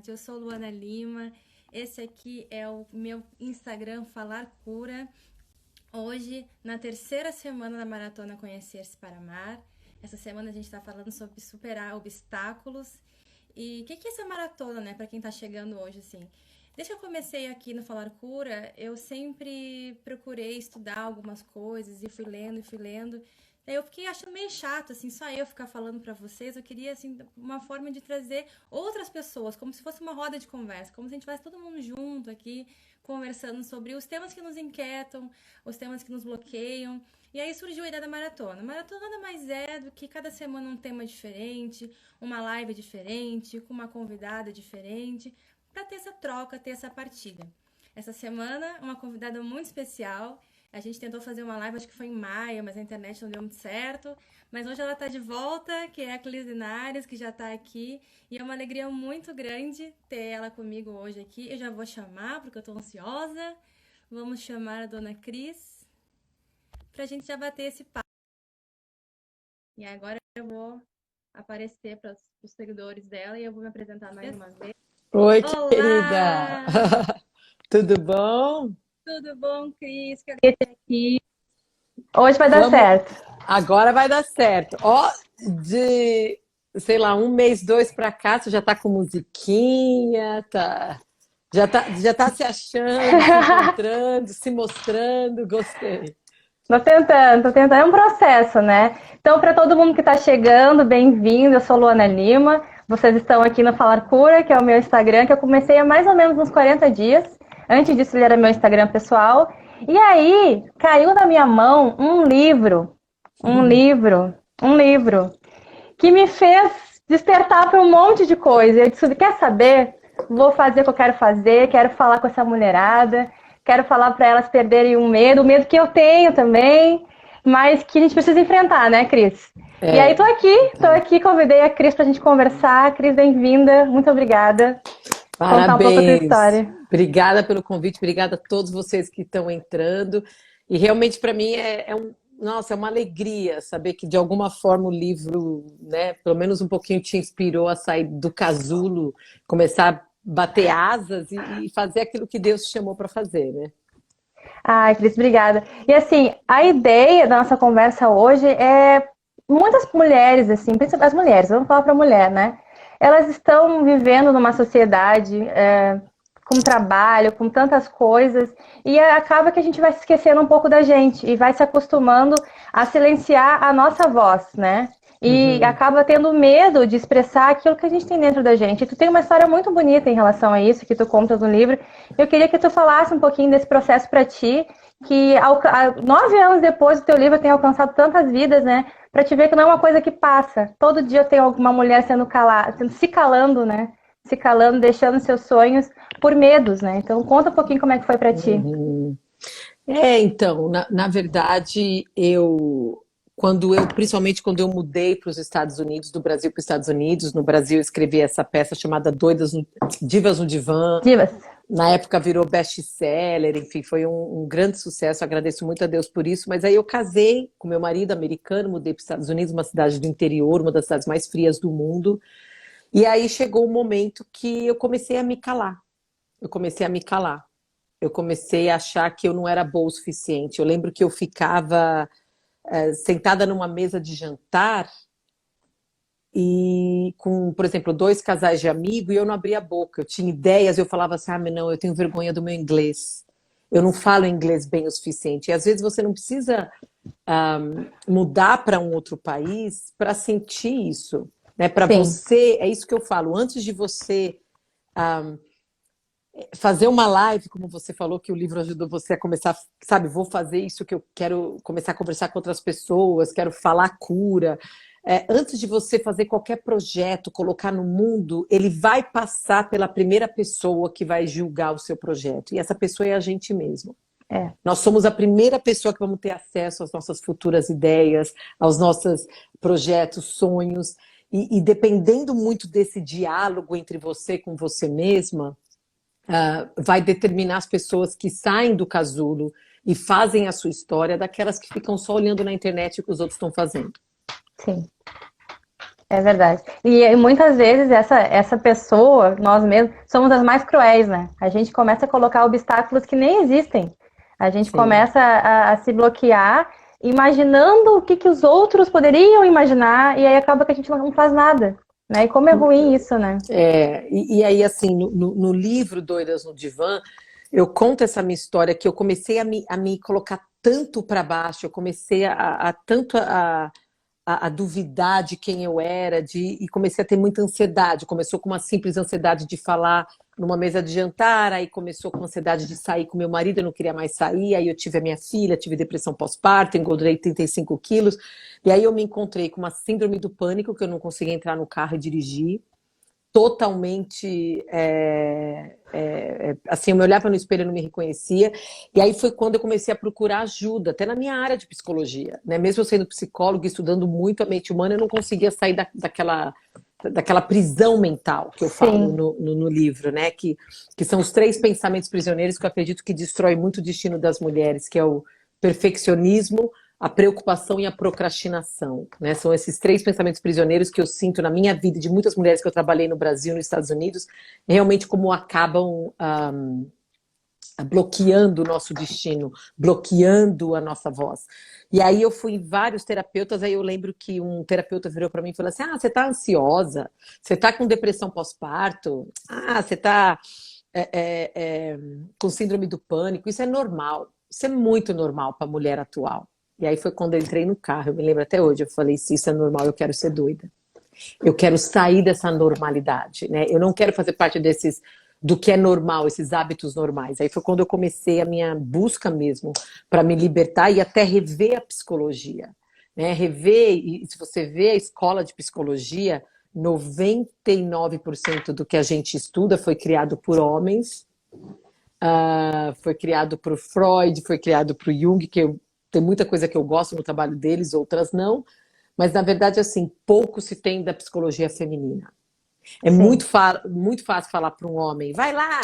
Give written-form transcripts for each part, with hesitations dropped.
noite. Eu sou Luana Lima. Esse aqui é o meu Instagram Falar Cura. Hoje, na terceira semana da Maratona Conhecer-se para Amar. Essa semana a gente está falando sobre superar obstáculos. E o que é essa maratona, né? Para quem está chegando hoje, assim. Desde que eu comecei aqui no Falar Cura, eu sempre procurei estudar algumas coisas e fui lendo e fui lendo. Daí eu fiquei achando meio chato, assim, só eu ficar falando para vocês. Eu queria, assim, uma forma de trazer outras pessoas, como se fosse uma roda de conversa, como se a gente estivesse todo mundo junto aqui, conversando sobre os temas que nos inquietam, os temas que nos bloqueiam. E aí surgiu a ideia da maratona. Maratona nada mais é do que cada semana um tema diferente, uma live diferente, com uma convidada diferente, para ter essa troca, ter essa partilha. Essa semana, uma convidada muito especial. A gente tentou fazer uma live, acho que foi em maio, mas a internet não deu muito certo. Mas hoje ela está de volta, que é a Cris Linares, que já está aqui. E é uma alegria muito grande ter ela comigo hoje aqui. Eu já vou chamar, porque eu estou ansiosa. Vamos chamar a dona Cris para a gente já bater esse papo. E agora eu vou aparecer para os seguidores dela e eu vou me apresentar mais uma vez. Oi, querida! Olá! Tudo bom? Tudo bom, Cris? Que alegria ter aqui. Hoje vai dar Vamos. certo. Agora vai dar certo. Ó, sei lá, um mês, dois pra cá, você já tá com musiquinha, já tá se achando, se encontrando, se mostrando. Gostei. Tô tentando. É um processo, né? Então, para todo mundo que está chegando, bem-vindo. Eu sou Luana Lima. Vocês estão aqui no Falar Cura, que é o meu Instagram, que eu comecei há mais ou menos uns 40 dias. Antes disso, ele era meu Instagram pessoal. E aí, caiu na minha mão um livro, que me fez despertar para um monte de coisa. Eu disse, quer saber? Vou fazer o que eu quero fazer, quero falar com essa mulherada. Quero falar para elas perderem o medo que eu tenho também, mas que a gente precisa enfrentar, né, Cris? E aí tô aqui, convidei a Cris pra gente conversar. Cris, bem-vinda, muito obrigada. Contar um pouco a tua Parabéns! história. Obrigada pelo convite, obrigada a todos vocês que estão entrando. E realmente para mim nossa, é uma alegria saber que de alguma forma o livro, né, pelo menos um pouquinho te inspirou a sair do casulo, começar a bater asas e fazer aquilo que Deus te chamou para fazer, né? Ai, Cris, obrigada. E assim, a ideia da nossa conversa hoje é muitas mulheres, assim, principalmente as mulheres, vamos falar para mulher, né? Elas estão vivendo numa sociedade com trabalho, com tantas coisas, e acaba que a gente vai se esquecendo um pouco da gente e vai se acostumando a silenciar a nossa voz, né? E acaba tendo medo de expressar aquilo que a gente tem dentro da gente. E tu tem uma história muito bonita em relação a isso, que tu conta no livro. Eu queria que tu falasse um pouquinho desse processo para ti, que 9 anos depois do teu livro tem alcançado tantas vidas, né? Para te ver que não é uma coisa que passa. Todo dia tem alguma mulher se calando, né? Se calando, deixando seus sonhos por medos, né? Então conta um pouquinho como é que foi para ti. Então, na verdade, principalmente quando eu mudei para os Estados Unidos, do Brasil para os Estados Unidos, no Brasil eu escrevi essa peça chamada Divas no Divã. Divas. Na época virou best-seller, enfim, foi um grande sucesso, agradeço muito a Deus por isso, mas aí eu casei com meu marido americano, mudei para os Estados Unidos, uma cidade do interior, uma das cidades mais frias do mundo, e aí chegou o momento que eu comecei a me calar, eu comecei a achar que eu não era boa o suficiente. Eu lembro que eu ficava sentada numa mesa de jantar e com, por exemplo, dois casais de amigos e eu não abria a boca. Eu tinha ideias, eu falava assim, mas não, eu tenho vergonha do meu inglês. Eu não falo inglês bem o suficiente. E às vezes você não precisa mudar para um outro país para sentir isso, né? Para você, é isso que eu falo, antes de você fazer uma live, como você falou, que o livro ajudou você a começar, sabe, vou fazer isso que eu quero começar a conversar com outras pessoas, quero falar cura. Antes de você fazer qualquer projeto, colocar no mundo, ele vai passar pela primeira pessoa que vai julgar o seu projeto. E essa pessoa é a gente mesmo. Nós somos a primeira pessoa que vamos ter acesso às nossas futuras ideias, aos nossos projetos, sonhos. E dependendo muito desse diálogo entre você com você mesma, vai determinar as pessoas que saem do casulo e fazem a sua história daquelas que ficam só olhando na internet o que os outros estão fazendo. Sim. É verdade. E muitas vezes essa pessoa, nós mesmos, somos as mais cruéis, né? A gente começa a colocar obstáculos que nem existem. A gente Sim. começa a se bloquear, imaginando o que os outros poderiam imaginar, e aí acaba que a gente não faz nada, né? E como é ruim isso, né? E aí, assim, no livro Doidas no Divã, eu conto essa minha história que eu comecei a me colocar tanto para baixo, eu comecei a duvidar de quem eu era, e comecei a ter muita ansiedade. Começou com uma simples ansiedade de falar numa mesa de jantar, aí começou com ansiedade de sair com meu marido, eu não queria mais sair, aí eu tive a minha filha, tive depressão pós-parto, engordei 35 quilos, e aí eu me encontrei com uma síndrome do pânico, que eu não conseguia entrar no carro e dirigir, totalmente assim, eu me olhava no espelho e não me reconhecia, e aí foi quando eu comecei a procurar ajuda, até na minha área de psicologia, né? Mesmo eu sendo psicóloga e estudando muito a mente humana, eu não conseguia sair daquela prisão mental que eu falo Sim, no livro, né? Que são os 3 pensamentos prisioneiros que eu acredito que destrói muito o destino das mulheres, que é o perfeccionismo, a preocupação e a procrastinação, né? São esses 3 pensamentos prisioneiros que eu sinto na minha vida e de muitas mulheres que eu trabalhei no Brasil, nos Estados Unidos, realmente como acabam bloqueando o nosso destino, bloqueando a nossa voz. E aí eu fui em vários terapeutas, aí eu lembro que um terapeuta virou para mim e falou assim: ah, você tá ansiosa? Você tá com depressão pós-parto? Ah, você tá com síndrome do pânico? Isso é normal. Isso é muito normal para a mulher atual. E aí foi quando eu entrei no carro, eu me lembro até hoje, eu falei, se isso é normal, eu quero ser doida. Eu quero sair dessa normalidade, né? Eu não quero fazer parte do que é normal, esses hábitos normais. Aí foi quando eu comecei a minha busca mesmo para me libertar e até rever a psicologia, né? Rever, e se você vê a escola de psicologia, 99% do que a gente estuda foi criado por homens, foi criado por Freud, foi criado por Jung, tem muita coisa que eu gosto no trabalho deles, outras não, mas na verdade, assim, pouco se tem da psicologia feminina. É sim. muito fácil falar para um homem, vai lá,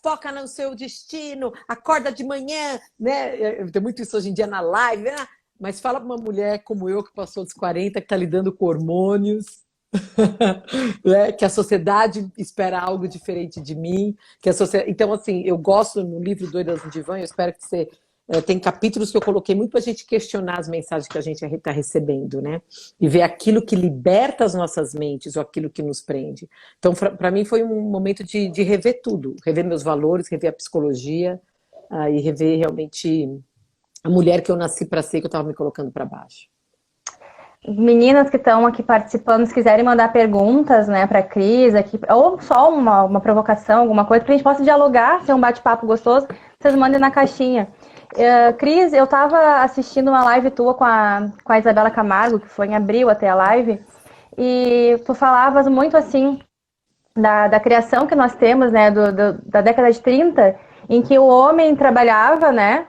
foca no seu destino, acorda de manhã, né? Tem muito isso hoje em dia na live, né? Mas fala para uma mulher como eu, que passou dos 40, que está lidando com hormônios, né? Que a sociedade espera algo diferente de mim. Então, assim, eu gosto no livro Doidas no Divã, eu espero que você. Tem capítulos que eu coloquei muito para a gente questionar as mensagens que a gente está recebendo, né? E ver aquilo que liberta as nossas mentes ou aquilo que nos prende. Então, para mim, foi um momento de rever tudo, rever meus valores, rever a psicologia, e rever realmente a mulher que eu nasci para ser, que eu estava me colocando para baixo. Meninas que estão aqui participando, se quiserem mandar perguntas, né, para a Cris, aqui, ou só uma provocação, alguma coisa, para a gente possa dialogar, ser um bate-papo gostoso, vocês mandem na caixinha. Cris, eu estava assistindo uma live tua com a Isabela Camargo, que foi em abril até a live, e tu falavas muito assim da criação que nós temos, né, da década de 30, em que o homem trabalhava, né,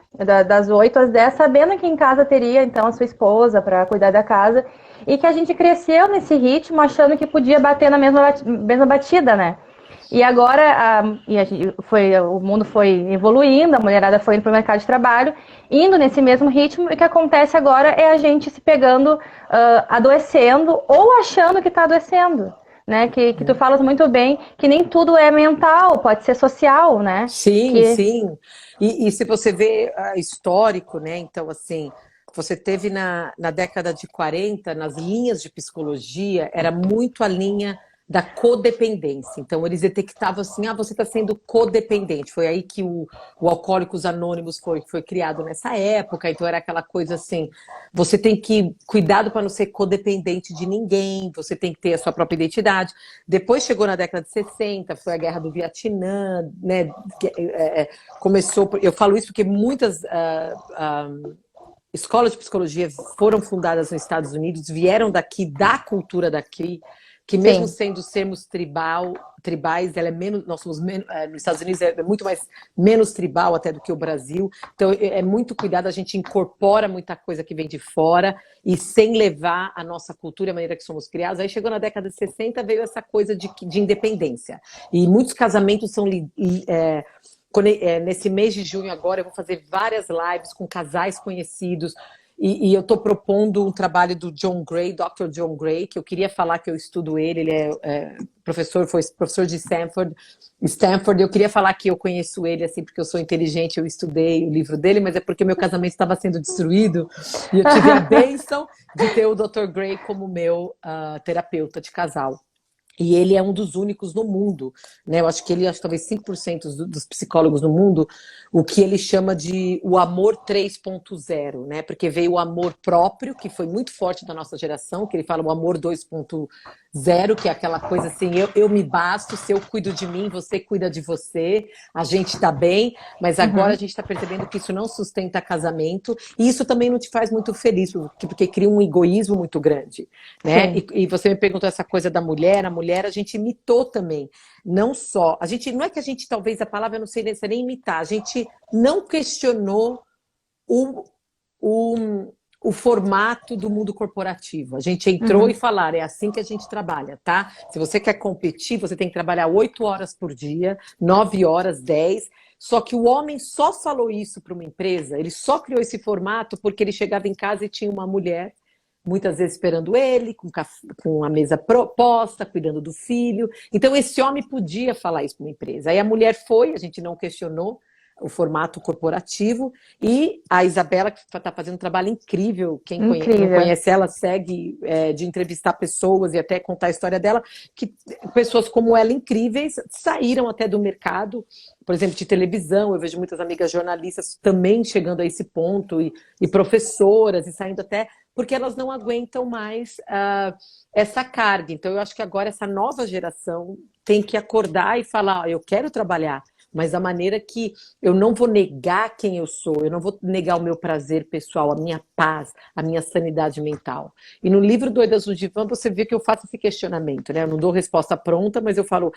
das 8 às 10, sabendo que em casa teria, então, a sua esposa para cuidar da casa, e que a gente cresceu nesse ritmo achando que podia bater na mesma batida, né? E agora o mundo foi evoluindo, a mulherada foi indo para o mercado de trabalho, indo nesse mesmo ritmo, e o que acontece agora é a gente se pegando, adoecendo ou achando que está adoecendo. Né, que tu falas muito bem, que nem tudo é mental, pode ser social, né? Sim, Que sim. E se você vê histórico, né? Então, assim, você teve na década de 40, nas linhas de psicologia, era muito a linha da codependência. Então, eles detectavam assim, você está sendo codependente. Foi aí que o Alcoólicos Anônimos foi criado nessa época. Então, era aquela coisa assim, você tem que cuidado para não ser codependente de ninguém, você tem que ter a sua própria identidade. Depois chegou na década de 60, foi a Guerra do Vietnã, né? Começou, eu falo isso porque muitas escolas de psicologia foram fundadas nos Estados Unidos, vieram daqui, da cultura daqui, que mesmo sim, sendo sermos tribais, ela é menos, nós somos menos, nos Estados Unidos é muito menos tribal até do que o Brasil, então é muito cuidado, a gente incorpora muita coisa que vem de fora e sem levar a nossa cultura, a maneira que somos criados. Aí chegou na década de 60, veio essa coisa de independência, e muitos casamentos são nesse mês de junho agora eu vou fazer várias lives com casais conhecidos. e eu estou propondo um trabalho do John Gray, Dr. John Gray, que eu queria falar que eu estudo ele professor, foi professor de Stanford, eu queria falar que eu conheço ele, assim, porque eu sou inteligente, eu estudei o livro dele, mas é porque meu casamento estava sendo destruído, e eu tive a bênção de ter o Dr. Gray como meu terapeuta de casal. E ele é um dos únicos no mundo, né? Eu acho que ele, talvez 5% dos psicólogos no mundo, o que ele chama de o amor 3.0, né? Porque veio o amor próprio, que foi muito forte da nossa geração, que ele fala o amor 2.0, que é aquela coisa assim, eu me basto, se eu cuido de mim, você cuida de você, a gente tá bem, mas agora a gente tá percebendo que isso não sustenta casamento, e isso também não te faz muito feliz, porque cria um egoísmo muito grande, né? E você me perguntou essa coisa da mulher, a mulher a gente imitou também, não só, não é que a gente, talvez a palavra, eu não sei nem imitar, a gente não questionou o formato do mundo corporativo. A gente entrou e falaram, é assim que a gente trabalha, tá? Se você quer competir, você tem que trabalhar 8 horas por dia, 9 horas, 10. Só que o homem só falou isso para uma empresa, ele só criou esse formato porque ele chegava em casa e tinha uma mulher, muitas vezes esperando ele, com a mesa proposta, cuidando do filho. Então, esse homem podia falar isso para uma empresa. Aí a mulher foi, a gente não questionou o formato corporativo, e a Isabela, que está fazendo um trabalho incrível, quem não conhece ela, segue de entrevistar pessoas e até contar a história dela, que pessoas como ela, incríveis, saíram até do mercado, por exemplo, de televisão. Eu vejo muitas amigas jornalistas também chegando a esse ponto, e professoras, e saindo até, porque elas não aguentam mais essa carga. Então, eu acho que agora essa nova geração tem que acordar e falar, eu quero trabalhar, mas a maneira que eu não vou negar quem eu sou, eu não vou negar o meu prazer pessoal, a minha paz, a minha sanidade mental. E no livro Doidas no Divã, você vê que eu faço esse questionamento, né? Eu não dou resposta pronta, mas eu falo,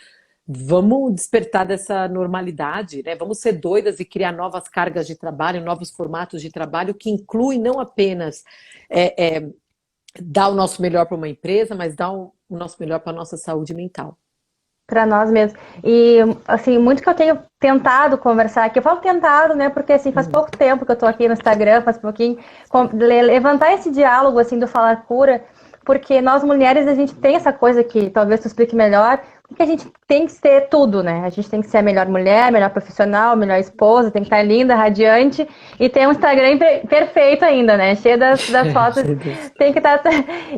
vamos despertar dessa normalidade, né? Vamos ser doidas e criar novas cargas de trabalho, novos formatos de trabalho, que incluem não apenas dar o nosso melhor para uma empresa, mas dar o nosso melhor para a nossa saúde mental. Para nós mesmos. E, assim, muito que eu tenho tentado conversar aqui, eu falo tentado, né, porque, assim, faz pouco tempo que eu tô aqui no Instagram, faz pouquinho, levantar esse diálogo, assim, do Falar Cura, porque nós mulheres, a gente tem essa coisa que talvez tu explique melhor, porque a gente tem que ser tudo, né? A gente tem que ser a melhor mulher, melhor profissional, melhor esposa, tem que estar linda, radiante, e ter um Instagram perfeito ainda, né? Cheio das fotos, tem que estar...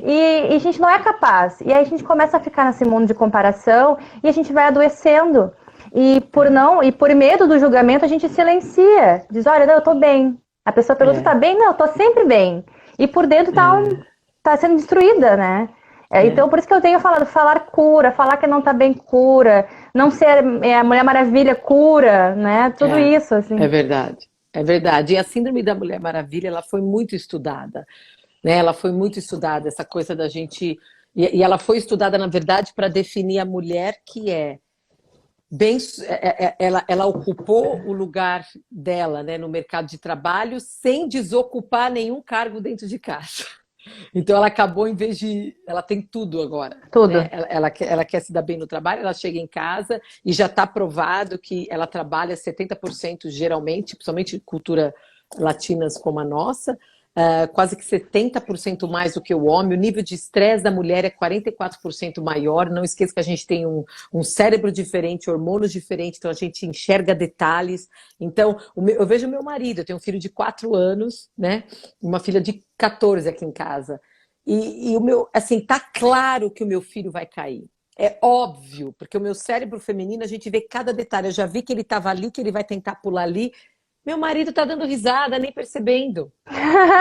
E a gente não é capaz. E aí a gente começa a ficar nesse mundo de comparação e a gente vai adoecendo. E por medo do julgamento, a gente silencia. Diz, olha, não, eu tô bem. A pessoa pergunta, tá bem? Não, eu tô sempre bem. E por dentro tá sendo destruída, né? Então, por isso que eu tenho falado, falar cura, falar que não tá bem cura, não ser a Mulher Maravilha cura, né? Tudo isso, assim. É verdade, é verdade. E a síndrome da Mulher Maravilha, ela foi muito estudada, né? Ela foi muito estudada, essa coisa da gente... E ela foi estudada, na verdade, para definir a mulher que ela ocupou o lugar dela, né, no mercado de trabalho sem desocupar nenhum cargo dentro de casa. Então ela acabou, em vez de... Ela tem tudo agora. Tudo. Né? Ela quer se dar bem no trabalho, ela chega em casa e já está provado que ela trabalha 70% geralmente, principalmente cultura latinas como a nossa, quase que 70% mais do que o homem. O nível de estresse da mulher é 44% maior. Não esqueça que a gente tem um cérebro diferente, hormônios diferentes, então a gente enxerga detalhes. Então, eu vejo o meu marido, eu tenho um filho de 4 anos, né? Uma filha de 14 aqui em casa. E o meu, assim, tá claro que o meu filho vai cair. É óbvio, porque o meu cérebro feminino, a gente vê cada detalhe. Eu já vi que ele estava ali, que ele vai tentar pular ali. Meu marido tá dando risada, nem percebendo.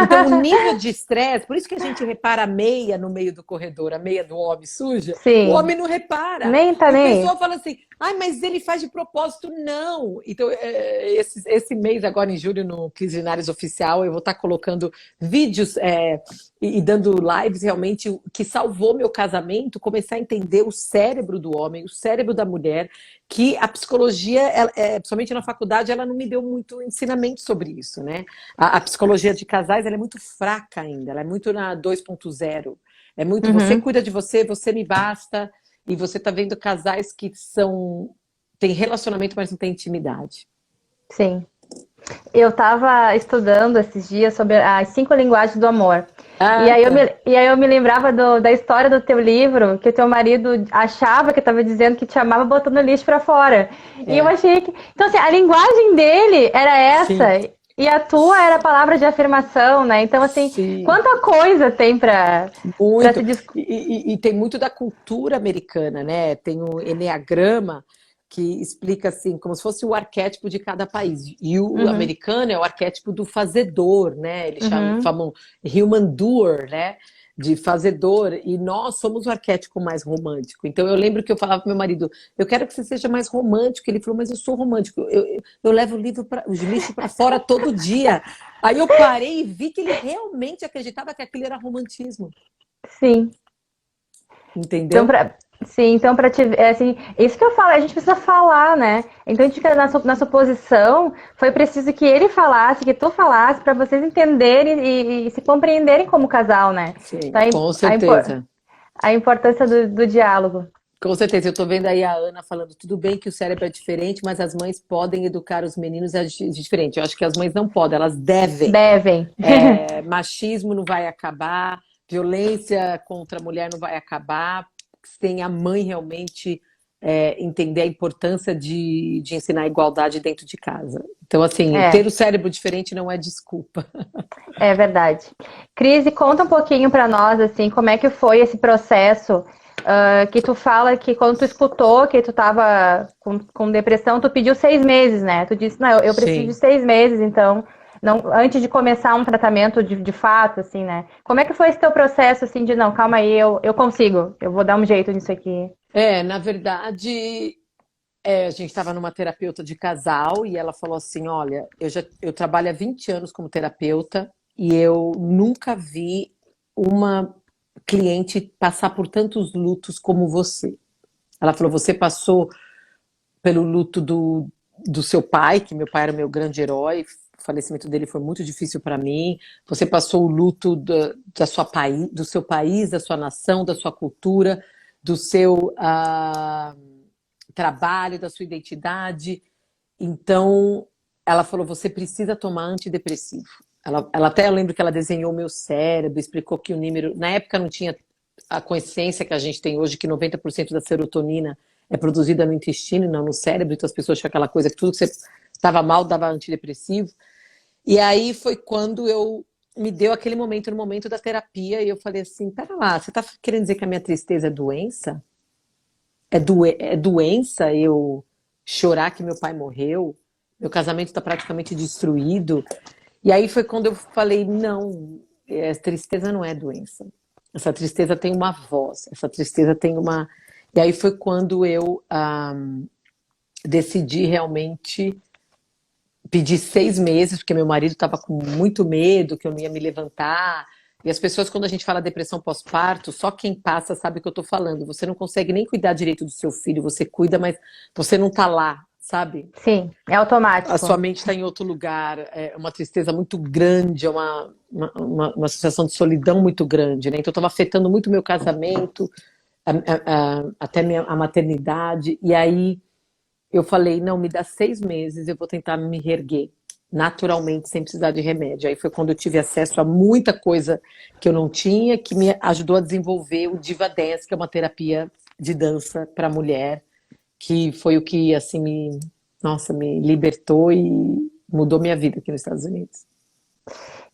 Então, o nível de estresse, por isso que a gente repara a meia no meio do corredor, a meia do homem suja. Sim. O homem não repara. Nem tá nem. E o pessoal fala assim, ai, mas ele faz de propósito. Não. Então, esse mês, agora em julho, no Quinzenários Oficial, eu vou estar colocando vídeos e dando lives, realmente, que salvou meu casamento, começar a entender o cérebro do homem, o cérebro da mulher, que a psicologia, principalmente na faculdade, ela não me deu muito ensinamento sobre isso, né? A psicologia de casais, ela é muito fraca ainda, ela é muito na 2.0. É muito, você cuida de você, você me basta, e você tá vendo casais que têm relacionamento, mas não tem intimidade. Sim. Eu estava estudando esses dias sobre as 5 linguagens do amor. E Ah, aí tá. eu me lembrava da história do teu livro, que o teu marido achava que estava dizendo que te amava botando o lixo para fora. E eu É, achei que. Então, assim, a linguagem dele era essa, sim, e a tua era a palavra de afirmação, né? Então, assim, sim. quanta coisa tem para Muito. se discutir. E tem muito da cultura americana, né? Tem o enneagrama que explica assim, como se fosse o arquétipo de cada país. E o Uhum, americano é o arquétipo do fazedor, né? Eles uhum. chamam human doer, né? De fazedor. E nós somos o arquétipo mais romântico. Então eu lembro que eu falava pro meu marido, eu quero que você seja mais romântico. Ele falou, mas eu sou romântico. Eu levo o lixo para fora todo dia. Aí eu parei e vi que ele realmente acreditava que aquilo era romantismo. Sim. Então, Entendeu? pra, sim, então para te, assim, isso que eu falo, a gente precisa falar, né? Então, a gente, na suposição, foi preciso que ele falasse, que tu falasse, para vocês entenderem e se compreenderem como casal, né? Sim, Então, com certeza. a importância do diálogo. Com certeza. Eu estou vendo aí a Ana falando, tudo bem que o cérebro é diferente, mas as mães podem educar os meninos diferente. Eu acho que as mães não podem, elas devem. Devem. Machismo não vai acabar, violência contra a mulher não vai acabar, sem a mãe realmente entender a importância de ensinar a igualdade dentro de casa. Então, assim, ter É, o cérebro diferente não é desculpa. é verdade. Cris, conta um pouquinho para nós, assim, como é que foi esse processo que tu fala que quando tu escutou que tu estava com depressão, tu pediu 6 meses, né? Tu disse, não, eu preciso de Sim. 6 meses, então, não, antes de começar um tratamento de fato, assim, né? Como é que foi esse teu processo, assim, de, não, calma aí, eu consigo, eu vou dar um jeito nisso aqui. Na verdade, a gente estava numa terapeuta de casal e ela falou assim: Olha, eu trabalho há 20 anos como terapeuta e eu nunca vi uma cliente passar por tantos lutos como você. Ela falou: Você passou pelo luto do seu pai, que meu pai era o meu grande herói. O falecimento dele foi muito difícil para mim. Você passou o luto do seu país, da sua nação, da sua cultura, do seu trabalho, da sua identidade. Então, ela falou: você precisa tomar antidepressivo. Ela até, eu lembro que ela desenhou o meu cérebro, explicou que o número. Na época não tinha a consciência que a gente tem hoje, que 90% da serotonina é produzida no intestino e não no cérebro, então as pessoas tinham aquela coisa que tudo que você estava mal dava antidepressivo. E aí foi quando eu me deu aquele momento, no momento da terapia, e eu falei assim: pera lá, você está querendo dizer que a minha tristeza é doença? É doença eu chorar que meu pai morreu? Meu casamento está praticamente destruído. E aí foi quando eu falei: não, tristeza não é doença. Essa tristeza tem uma voz, essa tristeza tem uma. E aí foi quando eu decidi realmente pedir 6 meses, porque meu marido estava com muito medo que eu não ia me levantar. E as pessoas, quando a gente fala depressão pós-parto, só quem passa sabe o que eu estou falando. Você não consegue nem cuidar direito do seu filho, você cuida, mas você não está lá, sabe? Sim, é A sua automático. mente está em outro lugar, é uma tristeza muito grande, é uma sensação de solidão muito grande, né? Então estava afetando muito o meu casamento, até a maternidade. E aí eu falei, não, me dá 6 meses, eu vou tentar me reerguer naturalmente, sem precisar de remédio. Aí foi quando eu tive acesso a muita coisa que eu não tinha, que me ajudou a desenvolver o Diva Dance, que é uma terapia de dança para mulher, que foi o que, assim, nossa, me libertou e mudou minha vida aqui nos Estados Unidos.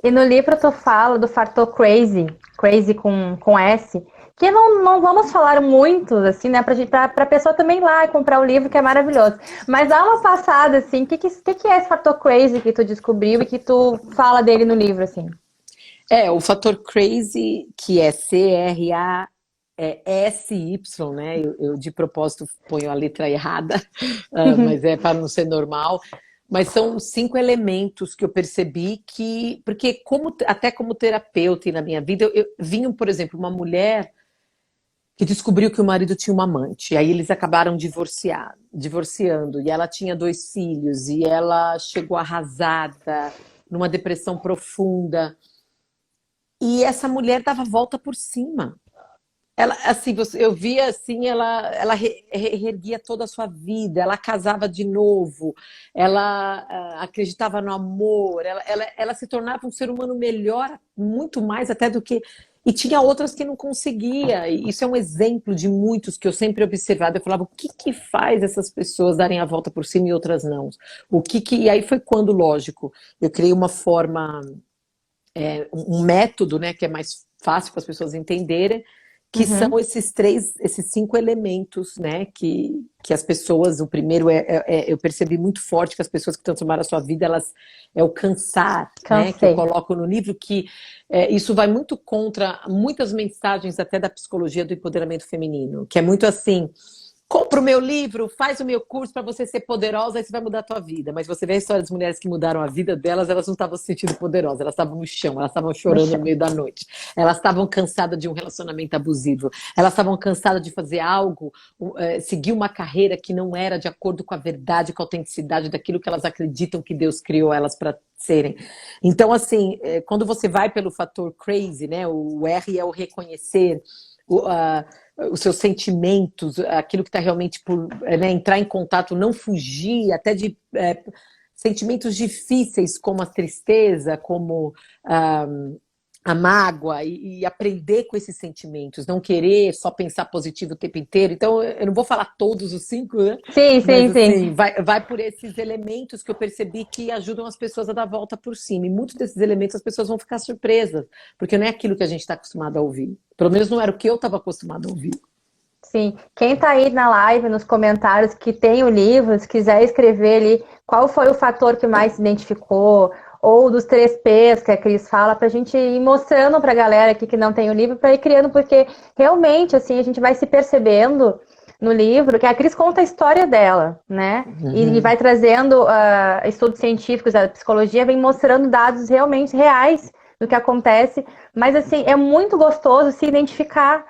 E no livro tu fala do fator crazy, crazy com S, que não vamos falar muito, assim, né, pra pessoa também ir lá e comprar o livro, que é maravilhoso. Mas dá uma passada, assim, o que é esse fator crazy que tu descobriu e que tu fala dele no livro, assim? O fator crazy, que é CRASY, né? Eu de propósito ponho a letra errada, mas é para não ser normal. Mas são 5 elementos que eu percebi que, porque até como terapeuta e na minha vida, eu vinha, por exemplo, uma mulher que descobriu que o marido tinha uma amante. Aí eles acabaram divorciando, e ela tinha 2 filhos, e ela chegou arrasada, numa depressão profunda. E essa mulher dava a volta por cima. Ela, assim, eu via assim, ela reerguia toda a sua vida, ela casava de novo, ela acreditava no amor, ela se tornava um ser humano melhor, muito mais até do que. E tinha outras que não conseguia. E isso é um exemplo de muitos que eu sempre observava. Eu falava, o que que faz essas pessoas darem a volta por cima e outras não? E aí foi quando, lógico, eu criei uma forma, um método, né, que é mais fácil para as pessoas entenderem, que são Uhum. esses 5 elementos, né, que as pessoas, o primeiro eu percebi muito forte que as pessoas que transformaram a sua vida, elas, é o cansar, né, que eu Cansei. coloco no livro, que isso vai muito contra muitas mensagens até da psicologia do empoderamento feminino, que é muito assim, compra o meu livro, faz o meu curso para você ser poderosa, aí você vai mudar a tua vida. Mas você vê a história das mulheres que mudaram a vida delas, elas não estavam se sentindo poderosas, elas estavam no chão, elas estavam No chorando no chão. meio da noite, elas estavam cansadas de um relacionamento abusivo, elas estavam cansadas de fazer algo, seguir uma carreira que não era de acordo com a verdade, com a autenticidade daquilo que elas acreditam que Deus criou elas para serem. Então, assim, quando você vai pelo fator crazy, né, o R é o reconhecer, os seus sentimentos, aquilo que está realmente por, né, entrar em contato, não fugir, até de sentimentos difíceis como a tristeza, como ah, a mágoa, e aprender com esses sentimentos, não querer só pensar positivo o tempo inteiro. Então, eu não vou falar todos os 5, né? Sim, Mas sim, assim, sim. vai por esses elementos que eu percebi que ajudam as pessoas a dar a volta por cima. E muitos desses elementos as pessoas vão ficar surpresas, porque não é aquilo que a gente está acostumado a ouvir. Pelo menos não era o que eu estava acostumado a ouvir. Sim. Quem tá aí na live, nos comentários, que tem o livro, se quiser escrever ali qual foi o fator que mais se identificou, ou dos 3 P's que a Cris fala, pra gente ir mostrando pra galera aqui que não tem o livro, pra ir criando, porque realmente, assim, a gente vai se percebendo no livro que a Cris conta a história dela, né? E Uhum. vai trazendo estudos científicos, a psicologia vem mostrando dados realmente reais do que acontece, mas, assim, é muito gostoso se identificar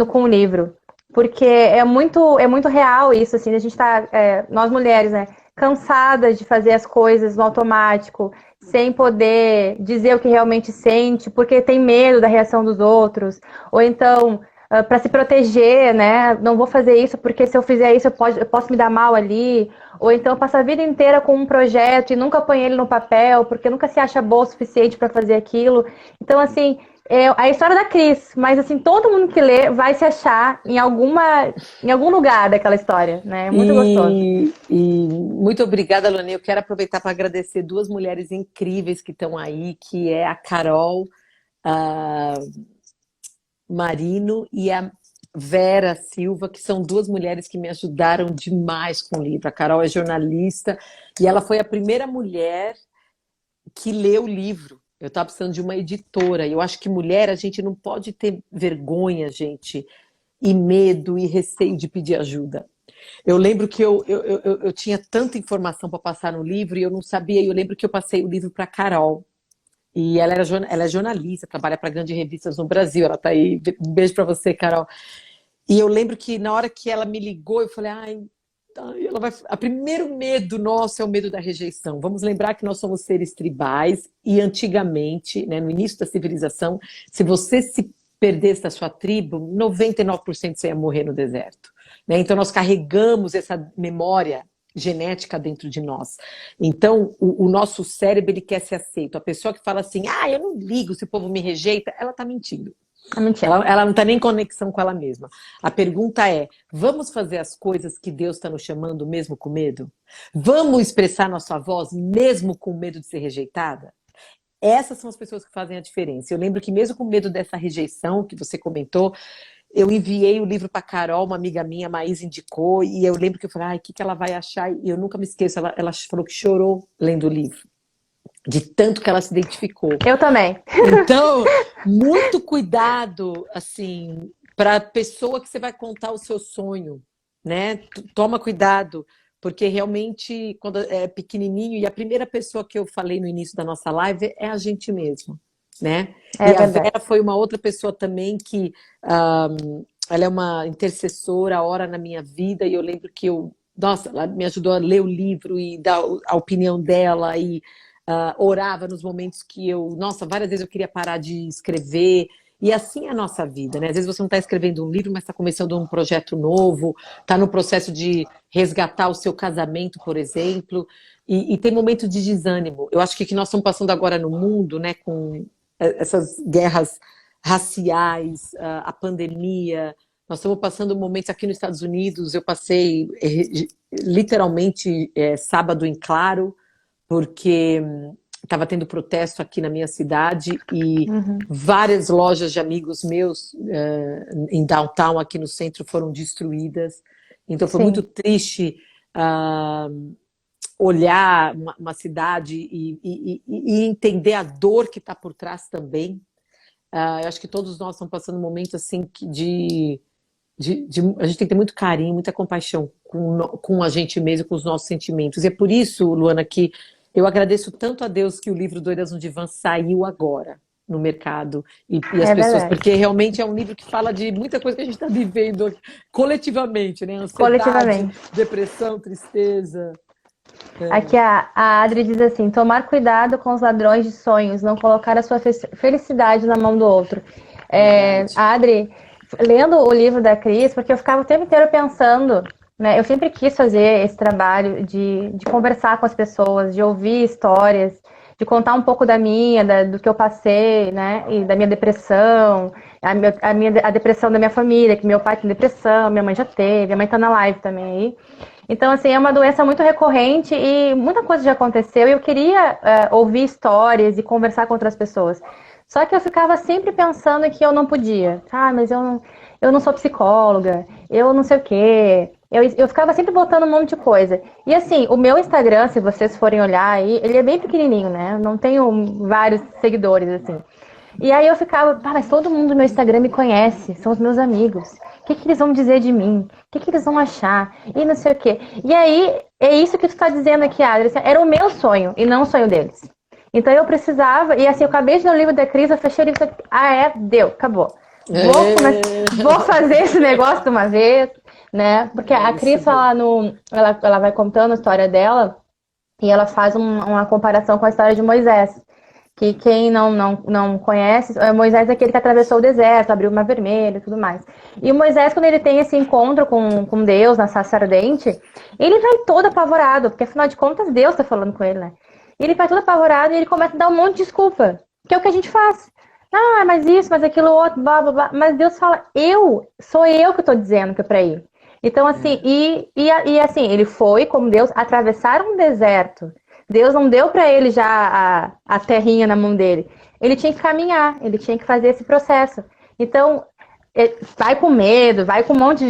com o livro. Porque é muito real isso, assim, a gente tá, nós mulheres, né, cansadas de fazer as coisas no automático, sem poder dizer o que realmente sente, porque tem medo da reação dos outros, ou então, para se proteger, né, não vou fazer isso porque se eu fizer isso eu posso me dar mal ali, ou então passar a vida inteira com um projeto e nunca põe ele no papel, porque nunca se acha boa o suficiente para fazer aquilo. Então, assim, é a história da Cris, mas assim, todo mundo que lê vai se achar em algum lugar daquela história, né? É muito gostoso. E muito obrigada, Lone. Eu quero aproveitar para agradecer 2 mulheres incríveis que estão aí, que é a Carol a Marino e a Vera Silva, que são 2 mulheres que me ajudaram demais com o livro. A Carol é jornalista e ela foi a primeira mulher que leu o livro. Eu estava precisando de uma editora. E eu acho que mulher, a gente não pode ter vergonha, gente, e medo e receio de pedir ajuda. Eu lembro que eu tinha tanta informação para passar no livro e eu não sabia. E eu lembro que eu passei o livro para a Carol. E ela é jornalista, trabalha para grandes revistas no Brasil. Ela está aí. Um beijo para você, Carol. E eu lembro que na hora que ela me ligou, eu falei, ai, ela vai. O primeiro medo nosso é o medo da rejeição. Vamos lembrar que nós somos seres tribais e antigamente, né, no início da civilização, se você se perdesse da sua tribo, 99% você ia morrer no deserto. Né? Então nós carregamos essa memória genética dentro de nós. Então o nosso cérebro ele quer ser aceito. A pessoa que fala assim, eu não ligo se o povo me rejeita, ela está mentindo. É mentira. Ela não está nem em conexão com ela mesma. A pergunta é: vamos fazer as coisas que Deus está nos chamando, mesmo com medo? Vamos expressar nossa voz, mesmo com medo de ser rejeitada? Essas são as pessoas que fazem a diferença. Eu lembro que, mesmo com medo dessa rejeição que você comentou, eu enviei o livro para a Carol, uma amiga minha, a Maís indicou, e eu lembro que eu falei: o que ela vai achar? E eu nunca me esqueço, ela falou que chorou lendo o livro, de tanto que ela se identificou. Eu também. Então, muito cuidado, assim, para a pessoa que você vai contar o seu sonho, né? Toma cuidado, porque realmente, quando é pequenininho, e a primeira pessoa que eu falei no início da nossa live é a gente mesmo, né? É E a verdade. Vera foi uma outra pessoa também que, ela é uma intercessora, ora na minha vida, e eu lembro que nossa, ela me ajudou a ler o livro e dar a opinião dela, e orava nos momentos que nossa, várias vezes eu queria parar de escrever, E assim é a nossa vida, né? Às vezes você não está escrevendo um livro, mas está começando um projeto novo, está no processo de resgatar o seu casamento, por exemplo, e tem momentos de desânimo. Eu acho que o que nós estamos passando agora no mundo, né, com essas guerras raciais, a pandemia, nós estamos passando momentos aqui nos Estados Unidos, eu passei literalmente sábado em claro, porque estava tendo protesto aqui na minha cidade e várias lojas de amigos meus em downtown, aqui no centro, foram destruídas. Então foi muito triste olhar uma cidade e entender a dor que está por trás também. Eu acho que todos nós estamos passando um momento assim a gente tem que ter muito carinho, muita compaixão com a gente mesmo, com os nossos sentimentos. E é por isso, Luana, que eu agradeço tanto a Deus que o livro Doidas no Divã saiu agora no mercado e as pessoas, verdade. porque realmente é um livro que fala de muita coisa que a gente está vivendo coletivamente, né? Ansiedade, Coletivamente. depressão, tristeza. Aqui a Adri diz assim: tomar cuidado com os ladrões de sonhos, não colocar a sua felicidade na mão do outro. A Adri, lendo o livro da Cris, porque eu ficava o tempo inteiro pensando, né? Eu sempre quis fazer esse trabalho de conversar com as pessoas, de ouvir histórias, de contar um pouco do que eu passei, né? E da minha depressão, a depressão da minha família, que meu pai tem depressão, minha mãe já teve, minha mãe tá na live também aí. Então, assim, é uma doença muito recorrente e muita coisa já aconteceu e eu queria ouvir histórias e conversar com outras pessoas. Só que eu ficava sempre pensando que eu não podia. Mas eu não sou psicóloga, eu não sei o quê. Eu ficava sempre botando um monte de coisa. E assim, o meu Instagram, se vocês forem olhar aí, ele é bem pequenininho, né? Eu não tenho vários seguidores, assim. E aí eu ficava, mas todo mundo no meu Instagram me conhece, são os meus amigos. O que eles vão dizer de mim? O que eles vão achar? E não sei o quê. E aí, é isso que tu tá dizendo aqui, Adri. Era o meu sonho e não o sonho deles. Então eu precisava, e assim, eu acabei de ler o livro da Cris, eu fechei o livro e deu, acabou. Vou fazer esse negócio de uma vez, né? Porque a Cris fala ela vai contando a história dela e ela faz uma comparação com a história de Moisés. Que quem não conhece, Moisés é aquele que atravessou o deserto, abriu o mar vermelho e tudo mais. E o Moisés, quando ele tem esse encontro com Deus na sarça ardente, ele vai todo apavorado, porque afinal de contas Deus está falando com ele, né? Ele vai todo apavorado e ele começa a dar um monte de desculpa, que é o que a gente faz. Mas isso, mas aquilo outro, blá, blá, blá. Mas Deus fala, sou eu que estou dizendo que é para ir. Então, assim, assim, ele foi, como Deus, atravessar um deserto. Deus não deu para ele já a terrinha na mão dele. Ele tinha que caminhar, ele tinha que fazer esse processo. Então, vai com medo, vai com um monte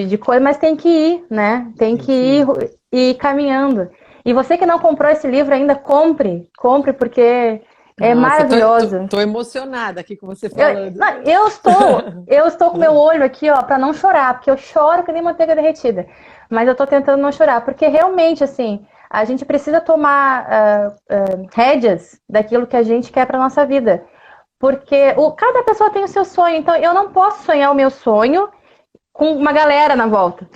de coisa, mas tem que ir, né? Tem que ir caminhando. E você que não comprou esse livro ainda, compre, porque é maravilhoso. Tô emocionada aqui com você falando. Eu estou com meu olho aqui, ó, para não chorar, porque eu choro que nem manteiga derretida. Mas eu tô tentando não chorar, porque realmente, assim, a gente precisa tomar rédeas daquilo que a gente quer para nossa vida. Porque cada pessoa tem o seu sonho, então eu não posso sonhar o meu sonho com uma galera na volta.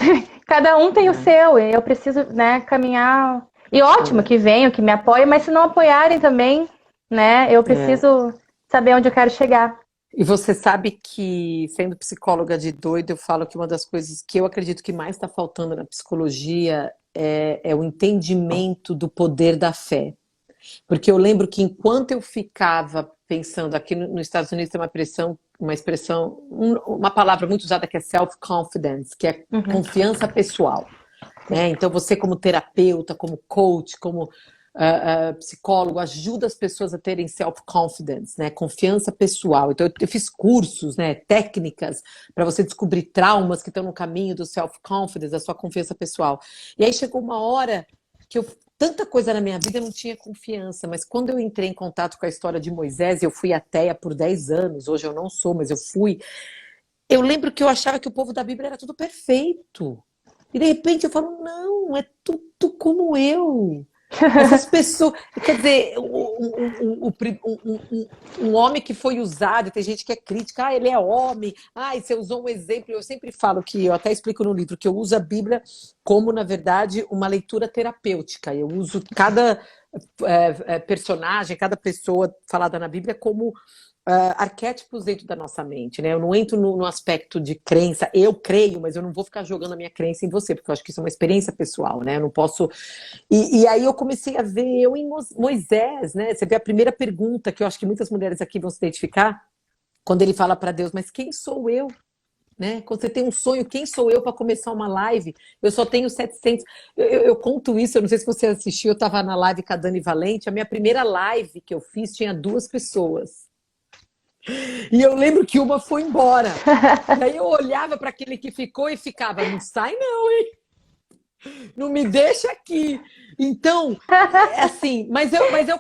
Cada um tem o seu, e eu preciso, né, caminhar. E ótimo que venham, que me apoiem, mas se não apoiarem também, né, eu preciso saber onde eu quero chegar. E você sabe que, sendo psicóloga de doido, eu falo que uma das coisas que eu acredito que mais está faltando na psicologia é o entendimento do poder da fé. Porque eu lembro que enquanto eu ficava pensando, aqui nos Estados Unidos tem uma expressão, uma palavra muito usada que é self-confidence, que é confiança pessoal. Né? Então você como terapeuta, como coach, como psicólogo, ajuda as pessoas a terem self-confidence, né? Confiança pessoal. Então eu fiz cursos, né? Técnicas para você descobrir traumas que estão no caminho do self-confidence, da sua confiança pessoal. E aí chegou uma hora que tanta coisa na minha vida eu não tinha confiança, mas quando eu entrei em contato com a história de Moisés, eu fui ateia por 10 anos, hoje eu não sou, mas eu fui. Eu lembro que eu achava que o povo da Bíblia era tudo perfeito. E de repente eu falo, não, é tudo como eu. Essas pessoas, quer dizer, um homem que foi usado, tem gente que é crítica, ele é homem, você usou um exemplo, eu sempre falo que, eu até explico no livro, que eu uso a Bíblia como, na verdade, uma leitura terapêutica, eu uso cada personagem, cada pessoa falada na Bíblia como arquétipos dentro da nossa mente, né? Eu não entro no aspecto de crença, eu creio, mas eu não vou ficar jogando a minha crença em você, porque eu acho que isso é uma experiência pessoal, né? Eu não posso. E aí eu comecei a ver eu em Moisés, né? Você vê a primeira pergunta, que eu acho que muitas mulheres aqui vão se identificar, quando ele fala para Deus, mas quem sou eu? Né? Quando você tem um sonho, quem sou eu para começar uma live? Eu só tenho 700. Eu conto isso, eu não sei se você assistiu, eu estava na live com a Dani Valente, a minha primeira live que eu fiz tinha 2 pessoas. E eu lembro que uma foi embora. E aí eu olhava para aquele que ficou e ficava, não sai não, hein? Não me deixa aqui. Então, assim, mas eu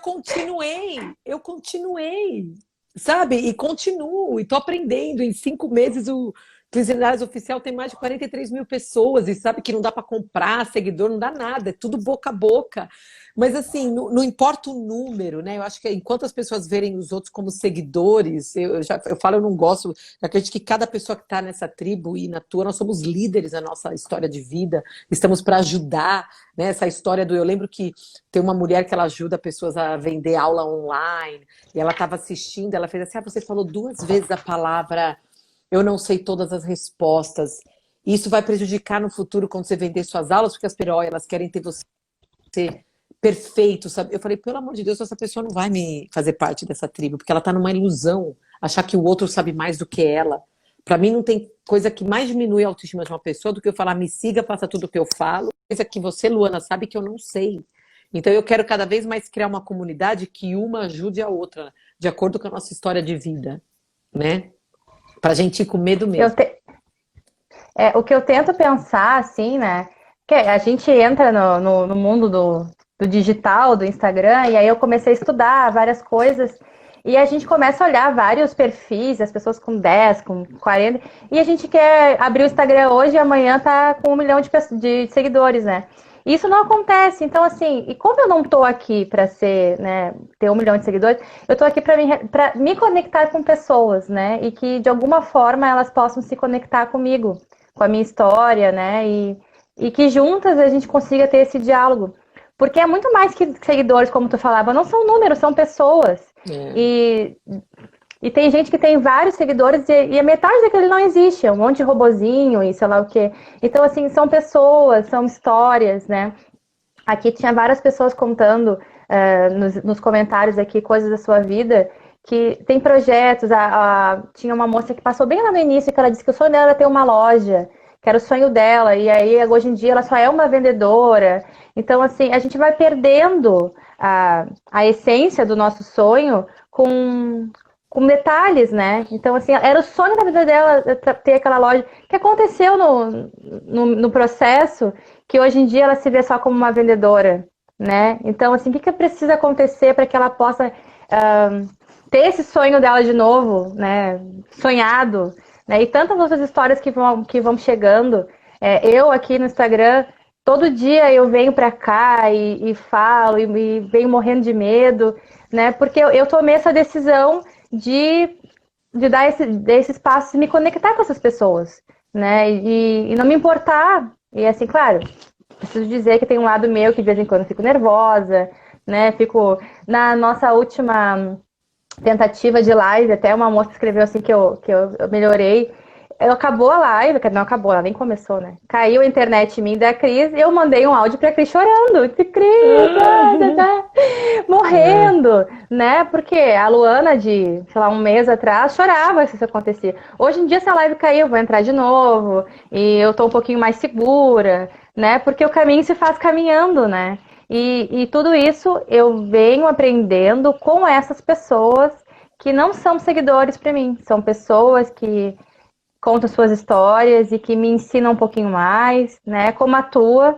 continuei, sabe? E continuo, e tô aprendendo. Em 5 meses, o Clisenares Oficial tem mais de 43 mil pessoas, e sabe que não dá para comprar seguidor, não dá nada, é tudo boca a boca. Mas, assim, não importa o número, né? Eu acho que enquanto as pessoas verem os outros como seguidores, eu falo, eu não gosto, eu acredito que cada pessoa que está nessa tribo e na tua, nós somos líderes na nossa história de vida, estamos para ajudar, né? Essa história eu lembro que tem uma mulher que ela ajuda pessoas a vender aula online, e ela estava assistindo, ela fez assim, você falou 2 vezes a palavra, eu não sei todas as respostas, isso vai prejudicar no futuro quando você vender suas aulas, porque as peróias, elas querem ter você perfeito, sabe? Eu falei, pelo amor de Deus, essa pessoa não vai me fazer parte dessa tribo, porque ela tá numa ilusão, achar que o outro sabe mais do que ela. Para mim não tem coisa que mais diminui a autoestima de uma pessoa do que eu falar, me siga, faça tudo o que eu falo, coisa que você, Luana, sabe que eu não sei. Então eu quero cada vez mais criar uma comunidade que uma ajude a outra, de acordo com a nossa história de vida, né? Pra gente ir com medo mesmo. O que eu tento pensar, assim, né? Que a gente entra no mundo do digital, do Instagram, e aí eu comecei a estudar várias coisas, e a gente começa a olhar vários perfis, as pessoas com 10, com 40, e a gente quer abrir o Instagram hoje e amanhã tá com 1 milhão de seguidores, né? Isso não acontece. Então, assim, e como eu não tô aqui para ser, né, ter 1 milhão de seguidores, eu tô aqui para me conectar com pessoas, né? E que de alguma forma elas possam se conectar comigo, com a minha história, né? E que juntas a gente consiga ter esse diálogo. Porque é muito mais que seguidores, como tu falava, não são números, são pessoas. E tem gente que tem vários seguidores e a metade daquele não existe, é um monte de robozinho e sei lá o quê. Então, assim, são pessoas, são histórias, né? Aqui tinha várias pessoas contando nos comentários aqui coisas da sua vida, que tem projetos. Tinha uma moça que passou bem lá no início, que ela disse que o sonho dela era ter uma loja, que era o sonho dela, e aí hoje em dia ela só é uma vendedora. Então, assim, a gente vai perdendo a essência do nosso sonho com detalhes, né? Então, assim, era o sonho da vida dela ter aquela loja, que aconteceu no processo, que hoje em dia ela se vê só como uma vendedora, né? Então, assim, o que precisa acontecer para que ela possa ter esse sonho dela de novo, né? Sonhado, né? E tantas outras histórias que vão chegando. Eu aqui no Instagram, todo dia eu venho para cá e falo, e venho morrendo de medo, né? Porque eu tomei essa decisão de dar esse espaço e me conectar com essas pessoas, né? E não me importar. E assim, claro, preciso dizer que tem um lado meu que de vez em quando fico nervosa, né? Fico na nossa última tentativa de live, até uma moça escreveu assim que eu melhorei. Acabou a live, não acabou, ela nem começou, né? Caiu a internet em mim da Cris, eu mandei um áudio pra Cris chorando. Cris, morrendo, né? Porque a Luana de, sei lá, 1 mês atrás chorava se isso acontecia. Hoje em dia, se a live cair, eu vou entrar de novo e eu tô um pouquinho mais segura, né? Porque o caminho se faz caminhando, né? E tudo isso eu venho aprendendo com essas pessoas que não são seguidores para mim, são pessoas que contam suas histórias e que me ensinam um pouquinho mais, né? Como a tua.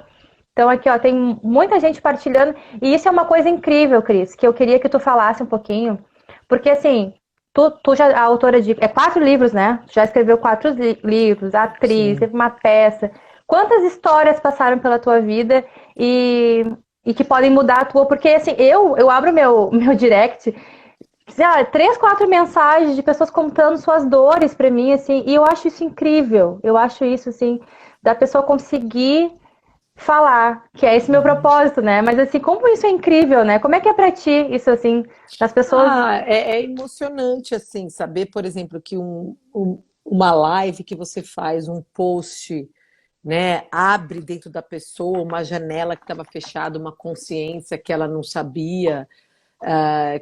Então aqui, ó, tem muita gente partilhando. E isso é uma coisa incrível, Cris, que eu queria que tu falasse um pouquinho. Porque, assim, tu já é autora de 4 livros, né? Já escreveu 4 livros, atriz, teve uma peça. Quantas histórias passaram pela tua vida e que podem mudar a tua? Porque, assim, eu abro meu direct, sei lá, 3, 4 mensagens de pessoas contando suas dores pra mim, assim, e eu acho isso incrível. Eu acho isso, assim, da pessoa conseguir falar, que é esse meu propósito, né? Mas assim, como isso é incrível, né? Como é que é pra ti isso assim, das pessoas? É emocionante, assim, saber, por exemplo, que uma live que você faz, um post, né, abre dentro da pessoa uma janela que estava fechada, uma consciência que ela não sabia.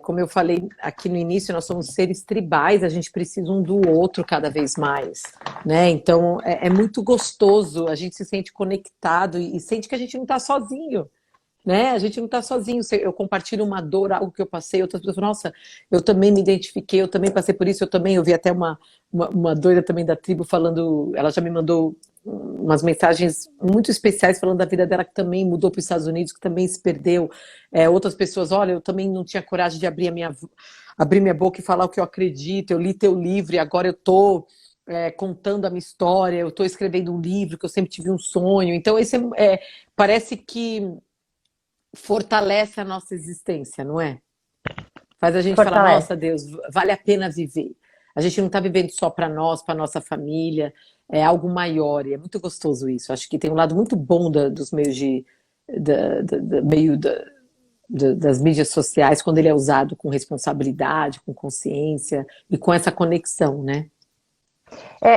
Como eu falei aqui no início, nós somos seres tribais, a gente precisa um do outro cada vez mais, né? Então é muito gostoso, a gente se sente conectado e sente que a gente não está sozinho, né? A gente não está sozinho. Eu compartilho uma dor, algo que eu passei, outras pessoas falam, nossa, eu também me identifiquei, eu também passei por isso, eu vi até uma doida também da tribo falando, ela já me mandou umas mensagens muito especiais falando da vida dela, que também mudou para os Estados Unidos, que também se perdeu. Outras pessoas, olha, eu também não tinha coragem de abrir minha boca e falar o que eu acredito, eu li teu livro e agora eu estou contando a minha história, eu estou escrevendo um livro que eu sempre tive um sonho. Então, parece que fortalece a nossa existência, não é? Faz a gente falar, Fortalece. nossa Deus, vale a pena viver. A gente não está vivendo só para nós, para nossa família, é algo maior, e é muito gostoso isso. Acho que tem um lado muito bom dos meios das mídias sociais, quando ele é usado com responsabilidade, com consciência e com essa conexão, né?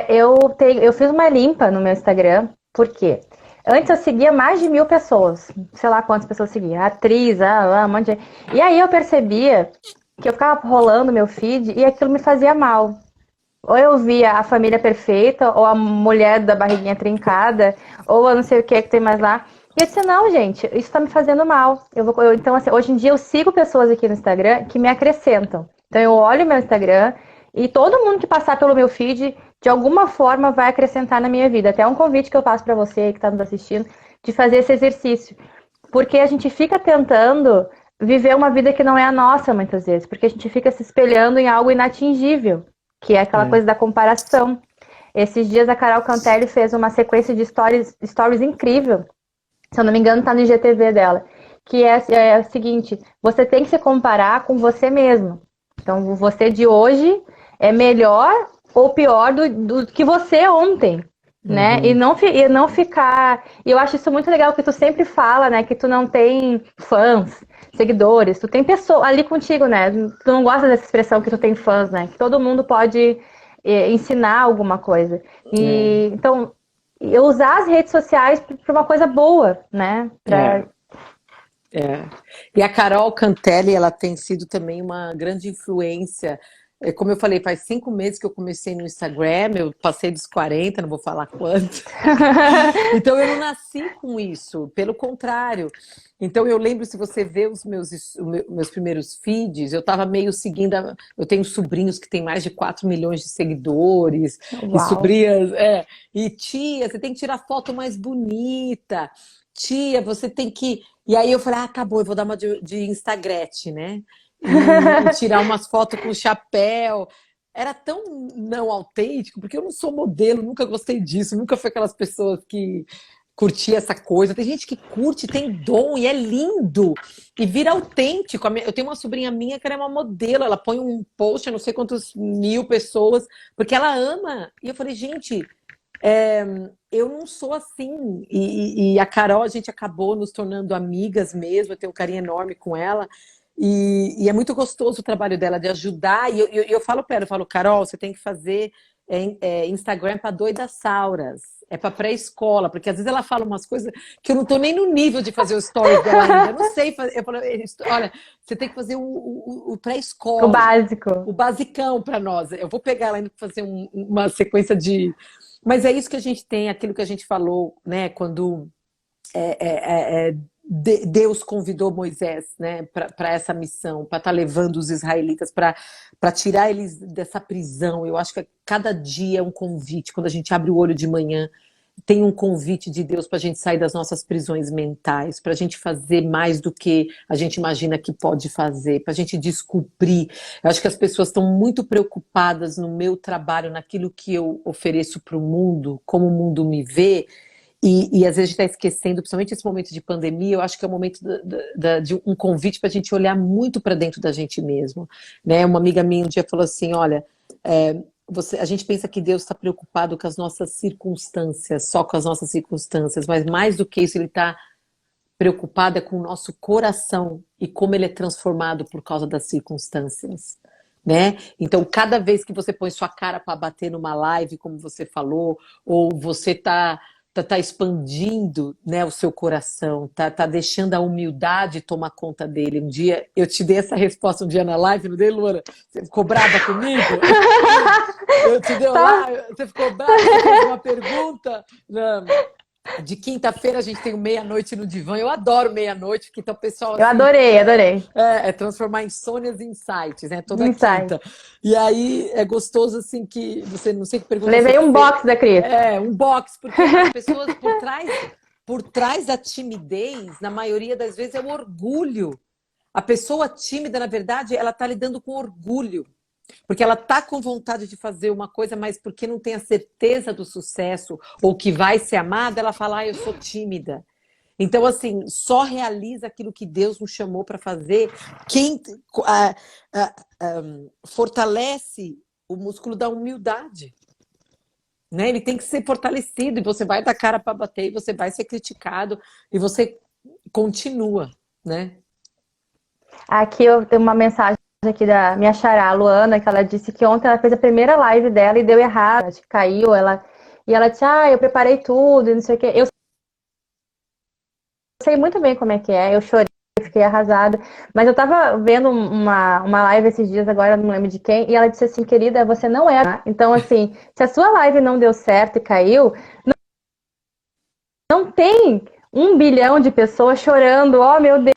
Eu fiz uma limpa no meu Instagram, por quê? Antes eu seguia mais de 1.000 pessoas, sei lá quantas pessoas seguia, atriz, um monte de... E aí eu percebia que eu ficava rolando meu feed e aquilo me fazia mal. Ou eu via a família perfeita, ou a mulher da barriguinha trincada, ou eu não sei o que tem mais lá. E eu disse, não, gente, isso tá me fazendo mal. Então, assim, hoje em dia eu sigo pessoas aqui no Instagram que me acrescentam. Então eu olho meu Instagram e todo mundo que passar pelo meu feed, de alguma forma, vai acrescentar na minha vida. Até um convite que eu faço para você que está nos assistindo, de fazer esse exercício. Porque a gente fica tentando viver uma vida que não é a nossa, muitas vezes. Porque a gente fica se espelhando em algo inatingível, que é aquela coisa da comparação. Esses dias a Carol Cantelli fez uma sequência de stories incrível. Se eu não me engano, está no IGTV dela. Que é o seguinte, você tem que se comparar com você mesmo. Então, você de hoje é melhor ou pior do que você ontem, né? Uhum. E não ficar... E eu acho isso muito legal, que tu sempre fala, né? Que tu não tem fãs, seguidores, tu tem pessoas ali contigo, né? Tu não gosta dessa expressão que tu tem fãs, né? Que todo mundo pode ensinar alguma coisa. Então, eu usar as redes sociais para uma coisa boa, né? E a Carol Cantelli, ela tem sido também uma grande influência. Como eu falei, faz 5 meses que eu comecei no Instagram, eu passei dos 40, não vou falar quanto. Então eu não nasci com isso, pelo contrário. Então eu lembro, se você vê os meus primeiros feeds, eu estava meio seguindo, eu tenho sobrinhos que têm mais de 4 milhões de seguidores, e Uau. sobrinhas, e tia, você tem que tirar foto mais bonita, tia, você tem que... E aí eu falei, tá bom, eu vou dar uma de Instagrete, né? E tirar umas fotos com chapéu. Era tão não autêntico, porque eu não sou modelo, nunca gostei disso, nunca fui aquelas pessoas que curtia essa coisa. Tem gente que curte, tem dom e é lindo e vira autêntico. Eu tenho uma sobrinha minha que ela é uma modelo, ela põe um post a não sei quantos mil pessoas, porque ela ama. E eu falei, gente, eu não sou assim. E a Carol, a gente acabou nos tornando amigas mesmo, eu tenho um carinho enorme com ela. E é muito gostoso o trabalho dela de ajudar. E eu falo para ela, eu falo, Carol, você tem que fazer Instagram para doidas sauras, é para pré-escola, porque às vezes ela fala umas coisas que eu não estou nem no nível de fazer o stories dela ainda. Eu não sei fazer. Eu falo, olha, você tem que fazer o pré-escola. O básico. O basicão para nós. Eu vou pegar ela ainda para fazer uma sequência de... Mas é isso que a gente tem, aquilo que a gente falou, né, quando Deus convidou Moisés, né, para essa missão, para estar levando os israelitas, para tirar eles dessa prisão. Eu acho que cada dia é um convite. Quando a gente abre o olho de manhã, tem um convite de Deus para a gente sair das nossas prisões mentais, para a gente fazer mais do que a gente imagina que pode fazer, para a gente descobrir. Eu acho que as pessoas estão muito preocupadas no meu trabalho, naquilo que eu ofereço para o mundo, como o mundo me vê, e às vezes a gente está esquecendo, principalmente esse momento de pandemia, eu acho que é o momento de um convite para a gente olhar muito para dentro da gente mesmo, né? Uma amiga minha um dia falou assim, olha, a gente pensa que Deus está preocupado com as nossas circunstâncias, só com as nossas circunstâncias, mas mais do que isso, ele está preocupado é com o nosso coração e como ele é transformado por causa das circunstâncias, né? Então, cada vez que você põe sua cara para bater numa live, como você falou, ou você tá expandindo, né, o seu coração, tá deixando a humildade tomar conta dele. Um dia, eu te dei essa resposta um dia na live, não dei, Luana? Você ficou brava comigo? Eu te dei lá, você ficou brava, você fez uma pergunta. Não. De quinta-feira a gente tem o Meia-Noite no Divã. Eu adoro meia-noite, porque então o pessoal Eu assim, adorei. é transformar insônias em insights, né? Toda Insight. quinta. E aí é gostoso assim que você não sei que pergunta Levei você um fez. box da Cris. Um box, porque as pessoas por trás da timidez, na maioria das vezes, é o orgulho. A pessoa tímida, na verdade, ela está lidando com orgulho. Porque ela está com vontade de fazer uma coisa, mas porque não tem a certeza do sucesso ou que vai ser amada, ela fala, eu sou tímida. Então, assim, só realiza aquilo que Deus nos chamou para fazer quem fortalece o músculo da humildade. Né? Ele tem que ser fortalecido e você vai dar cara para bater e você vai ser criticado e você continua, né? Aqui eu tenho uma mensagem aqui da minha xará, a Luana, que ela disse que ontem ela fez a primeira live dela e deu errado, acho que caiu, e ela disse, eu preparei tudo e não sei o quê. Eu sei muito bem como é que é, eu chorei, fiquei arrasada, mas eu tava vendo uma live esses dias, agora não lembro de quem, e ela disse assim, querida, você não é, tá? Então assim, se a sua live não deu certo e caiu, não tem 1 bilhão de pessoas chorando, meu Deus,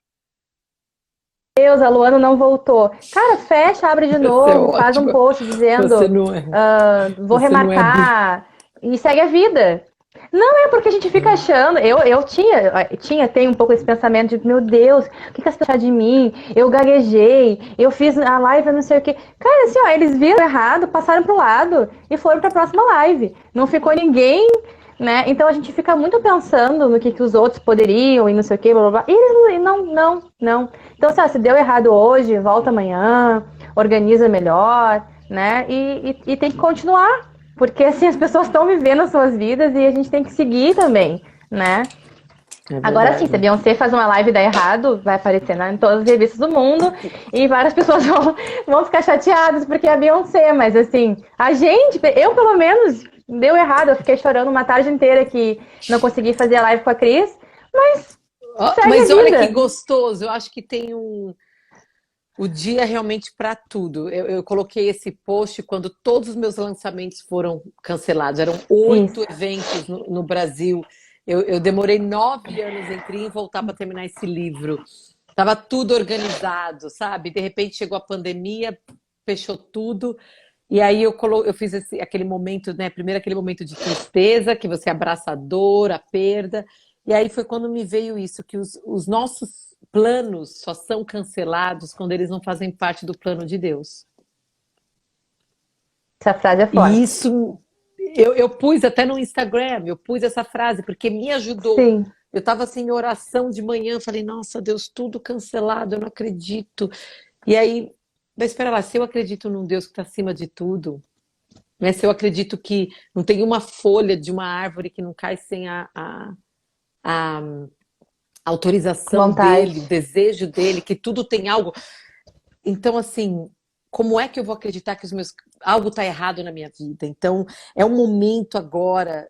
a Luana não voltou. Cara, fecha, abre de novo, faz um post dizendo, vou remarcar e segue a vida. Não é porque a gente fica achando, tenho um pouco esse pensamento de, meu Deus, o que você achar de mim? Eu gaguejei, eu fiz a live, não sei o quê. Cara, assim, eles viram errado, passaram pro lado e foram pra próxima live. Não ficou ninguém, né? Então a gente fica muito pensando no que os outros poderiam e não sei o quê, blá, blá, blá. E eles não. Então, se deu errado hoje, volta amanhã, organiza melhor, né? E tem que continuar. Porque assim, as pessoas estão vivendo as suas vidas e a gente tem que seguir também, né? Agora sim, se a Beyoncé faz uma live e dá errado, vai aparecer em todas as revistas do mundo e várias pessoas vão ficar chateadas porque é a Beyoncé, mas assim, eu pelo menos, deu errado, eu fiquei chorando uma tarde inteira que não consegui fazer a live com a Cris, mas Mas olha que gostoso, eu acho que tem o dia realmente para tudo. Eu coloquei esse post quando todos os meus lançamentos foram cancelados. Eram 8 eventos no Brasil. Eu demorei 9 anos entre ir e voltar para terminar esse livro. Tava tudo organizado, sabe? De repente chegou a pandemia, fechou tudo. E aí eu fiz aquele momento, né? Primeiro aquele momento de tristeza, que você abraça a dor, a perda. E aí foi quando me veio isso, que os nossos planos só são cancelados quando eles não fazem parte do plano de Deus. Essa frase é forte. E isso, eu pus até no Instagram, eu pus essa frase, porque me ajudou. Sim. Eu estava assim, em oração de manhã, falei, nossa, Deus, tudo cancelado, eu não acredito. E aí, mas espera lá, se eu acredito num Deus que está acima de tudo, né, se eu acredito que não tem uma folha de uma árvore que não cai sem a autorização dele, o desejo dele, que tudo tem algo. Então, assim, como é que eu vou acreditar que algo está errado na minha vida? Então, é um momento agora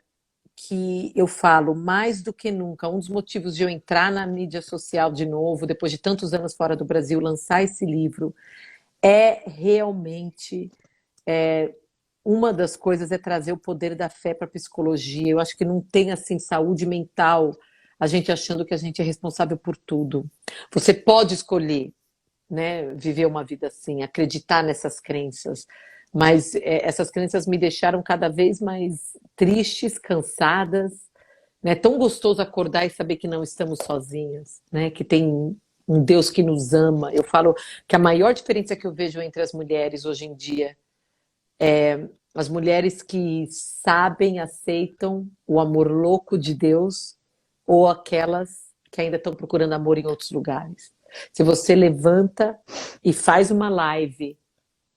que eu falo, mais do que nunca, um dos motivos de eu entrar na mídia social de novo, depois de tantos anos fora do Brasil, lançar esse livro, é realmente uma das coisas é trazer o poder da fé para a psicologia. Eu acho que não tem, assim, saúde mental a gente achando que a gente é responsável por tudo. Você pode escolher, né, viver uma vida assim, acreditar nessas crenças, mas essas crenças me deixaram cada vez mais tristes, cansadas, né? É tão gostoso acordar e saber que não estamos sozinhas, né? Que tem um Deus que nos ama. Eu falo que a maior diferença que eu vejo entre as mulheres hoje em dia é as mulheres que sabem, aceitam o amor louco de Deus ou aquelas que ainda estão procurando amor em outros lugares. Se você levanta e faz uma live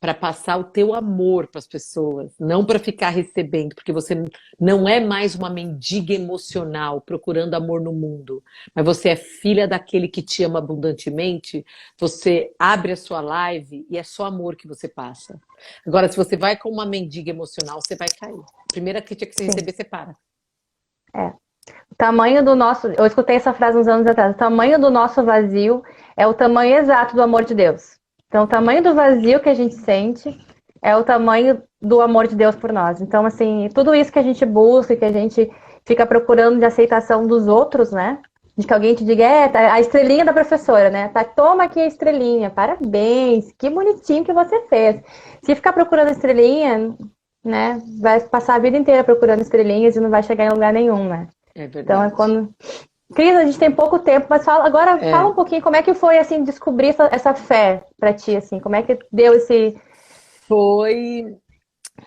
para passar o teu amor para as pessoas, não para ficar recebendo, porque você não é mais uma mendiga emocional procurando amor no mundo, mas você é filha daquele que te ama abundantemente. Você abre a sua live e é só amor que você passa. Agora, se você vai com uma mendiga emocional, você vai cair. Primeira crítica que você Sim. receber, você para. É. O tamanho do nosso. Eu escutei essa frase uns anos atrás. O tamanho do nosso vazio é o tamanho exato do amor de Deus. Então, o tamanho do vazio que a gente sente é o tamanho do amor de Deus por nós. Então, assim, tudo isso que a gente busca, que a gente fica procurando de aceitação dos outros, né? De que alguém te diga, tá, a estrelinha da professora, né? Tá, toma aqui a estrelinha, parabéns, que bonitinho que você fez. Se ficar procurando estrelinha, né? Vai passar a vida inteira procurando estrelinhas e não vai chegar em lugar nenhum, né? É Então, verdade. Cris, a gente tem pouco tempo, mas fala um pouquinho como é que foi, assim, descobrir essa fé pra ti, assim, como é que deu esse... Foi.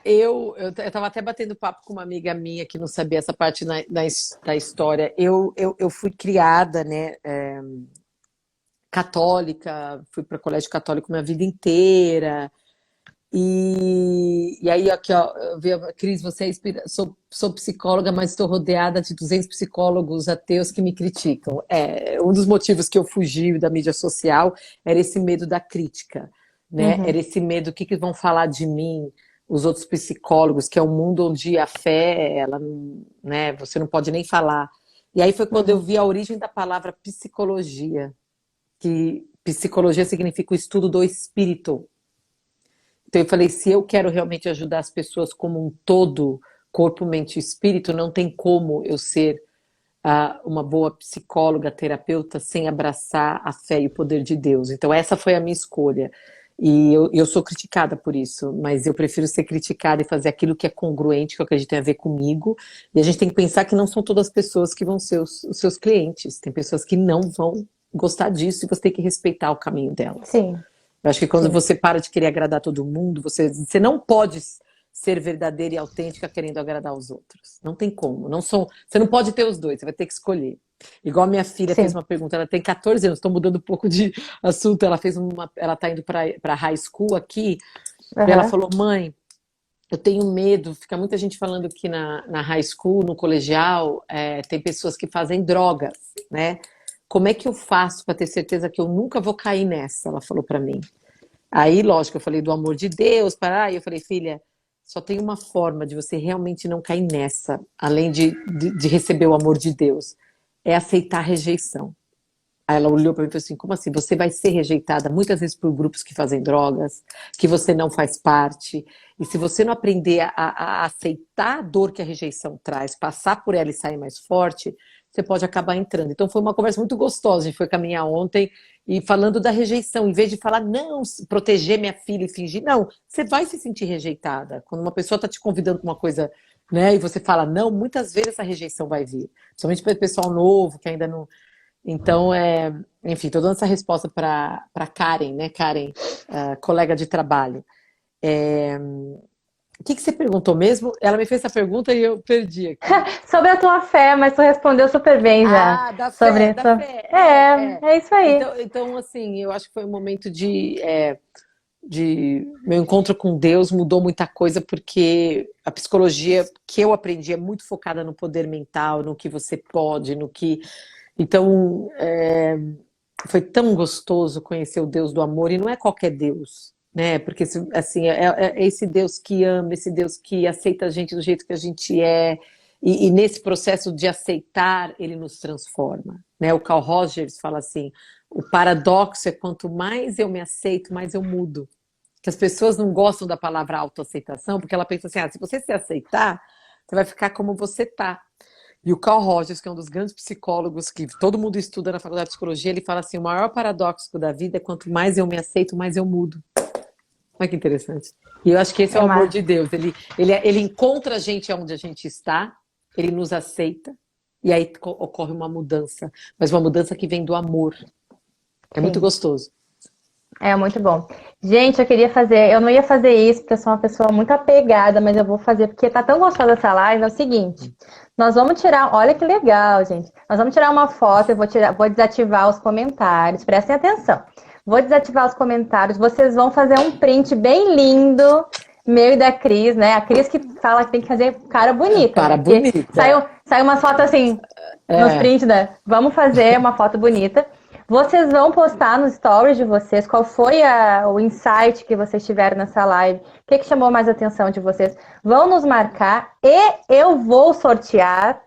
Eu estava até batendo papo com uma amiga minha que não sabia essa parte da história. Eu fui criada, né, católica, fui para colégio católico minha vida inteira. E aí, aqui, ó, Cris, você sou psicóloga, mas estou rodeada de 200 psicólogos ateus que me criticam. Um dos motivos que eu fugi da mídia social era esse medo da crítica, né? Era esse medo, o que vão falar de mim, os outros psicólogos, que é um mundo onde a fé, ela, né, você não pode nem falar. E aí foi quando eu vi a origem da palavra psicologia, que psicologia significa o estudo do espírito. Então eu falei, se eu quero realmente ajudar as pessoas como um todo, corpo, mente e espírito, não tem como eu ser uma boa psicóloga, terapeuta, sem abraçar a fé e o poder de Deus. Então essa foi a minha escolha. E eu sou criticada por isso, mas eu prefiro ser criticada e fazer aquilo que é congruente, que eu acredito tem a ver comigo. E a gente tem que pensar que não são todas as pessoas que vão ser os seus clientes. Tem pessoas que não vão gostar disso e você tem que respeitar o caminho delas. Sim. Eu acho que quando você para de querer agradar todo mundo, você não pode ser verdadeira e autêntica querendo agradar os outros. Não tem como. Você não pode ter os dois, você vai ter que escolher. Igual a minha filha fez uma pergunta, ela tem 14 anos, estou mudando um pouco de assunto, ela está indo para high school aqui, e ela falou, mãe, eu tenho medo, fica muita gente falando que na high school, no colegial, tem pessoas que fazem drogas, né? Como é que eu faço para ter certeza que eu nunca vou cair nessa? Ela falou para mim. Aí, lógico, eu falei do amor de Deus, e eu falei, filha, só tem uma forma de você realmente não cair nessa, além de receber o amor de Deus, é aceitar a rejeição. Aí ela olhou para mim e falou assim, como assim? Você vai ser rejeitada muitas vezes por grupos que fazem drogas, que você não faz parte, e se você não aprender a aceitar a dor que a rejeição traz, passar por ela e sair mais forte, você pode acabar entrando. Então foi uma conversa muito gostosa, a gente foi caminhar ontem e falando da rejeição, em vez de falar, não, proteger minha filha e fingir, não, você vai se sentir rejeitada. Quando uma pessoa está te convidando para uma coisa, né, e você fala não, muitas vezes essa rejeição vai vir, principalmente para o pessoal novo, que ainda não... Então, enfim, estou dando essa resposta para Karen, né, Karen, colega de trabalho. O que você perguntou mesmo? Ela me fez essa pergunta e eu perdi aqui. Sobre a tua fé, mas tu respondeu super bem já. Da fé. É isso aí. Então, assim, eu acho que foi um momento de meu encontro com Deus mudou muita coisa, porque a psicologia que eu aprendi é muito focada no poder mental, no que você pode, no que... Então, foi tão gostoso conhecer o Deus do amor, e não é qualquer Deus, né? Porque, assim, é esse Deus que ama, esse Deus que aceita a gente do jeito que a gente é, e nesse processo de aceitar, ele nos transforma, né? O Carl Rogers fala assim, o paradoxo é quanto mais eu me aceito, mais eu mudo. Que as pessoas não gostam da palavra autoaceitação, porque ela pensa assim, se você se aceitar, você vai ficar como você tá. E o Carl Rogers, que é um dos grandes psicólogos que todo mundo estuda na faculdade de psicologia, ele fala assim, o maior paradoxo da vida é quanto mais eu me aceito, mais eu mudo. Olha que interessante. E eu acho que esse é o amor de Deus. Ele encontra a gente onde a gente está, ele nos aceita, e aí ocorre uma mudança. Mas uma mudança que vem do amor. É muito gostoso. É muito bom. Gente, eu não ia fazer isso, porque eu sou uma pessoa muito apegada, mas eu vou fazer, porque tá tão gostosa essa live, é o seguinte, nós vamos tirar, olha que legal, gente, nós vamos tirar uma foto, vou desativar os comentários, prestem atenção. Vou desativar os comentários. Vocês vão fazer um print bem lindo, meu e da Cris, né? A Cris que fala que tem que fazer cara bonita, Cara né? Porque bonita. saiu uma foto assim, nos É, prints, né? Vamos fazer uma foto bonita. Vocês vão postar nos stories de vocês qual foi o insight que vocês tiveram nessa live, o que chamou mais a atenção de vocês. Vão nos marcar e eu vou sortear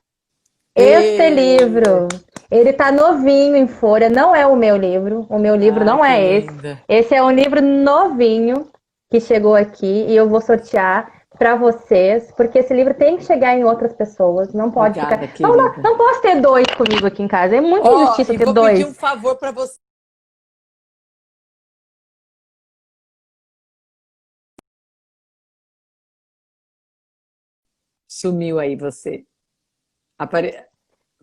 este livro. Ele tá novinho em folha, não é o meu livro. O meu livro não que é esse. linda. Esse é um livro novinho que chegou aqui e eu vou sortear para vocês, porque esse livro tem que chegar em outras pessoas. Não pode Obrigada, ficar. Não, querida. não posso ter dois comigo aqui em casa. É muita injustiça E ter vou dois. pedir um favor para você. Sumiu aí você.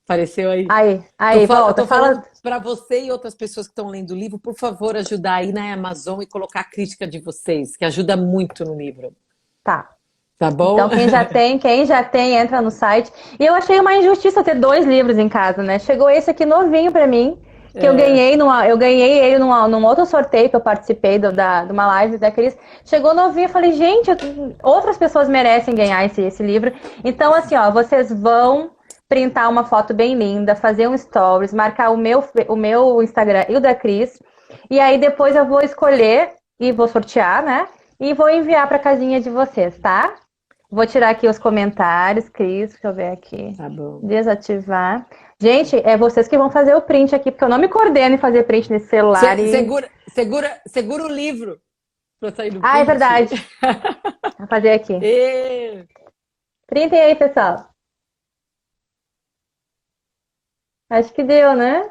Apareceu aí. Aí, volta, Tô falando fala. para você e outras pessoas que estão lendo o livro, por favor, ajudar aí na Amazon e colocar a crítica de vocês, que ajuda muito no livro. Tá. Tá bom? Então, quem já tem, entra no site. E eu achei uma injustiça ter dois livros em casa, né? Chegou esse aqui novinho pra mim, que eu ganhei ele num outro sorteio que eu participei de uma live da Cris. Chegou novinho, eu falei, gente, outras pessoas merecem ganhar esse livro. Então, assim, ó, vocês vão printar uma foto bem linda, fazer um stories, marcar o meu Instagram e o da Cris. E aí depois eu vou escolher e vou sortear, né? E vou enviar pra casinha de vocês, tá? Vou tirar aqui os comentários, Cris, deixa eu ver aqui. Tá bom. Desativar. Gente, é vocês que vão fazer o print aqui, porque eu não me coordeno em fazer print nesse celular. Segura o livro para sair do print. Ah, é verdade. Vou fazer aqui. Printem aí, pessoal. Acho que deu, né?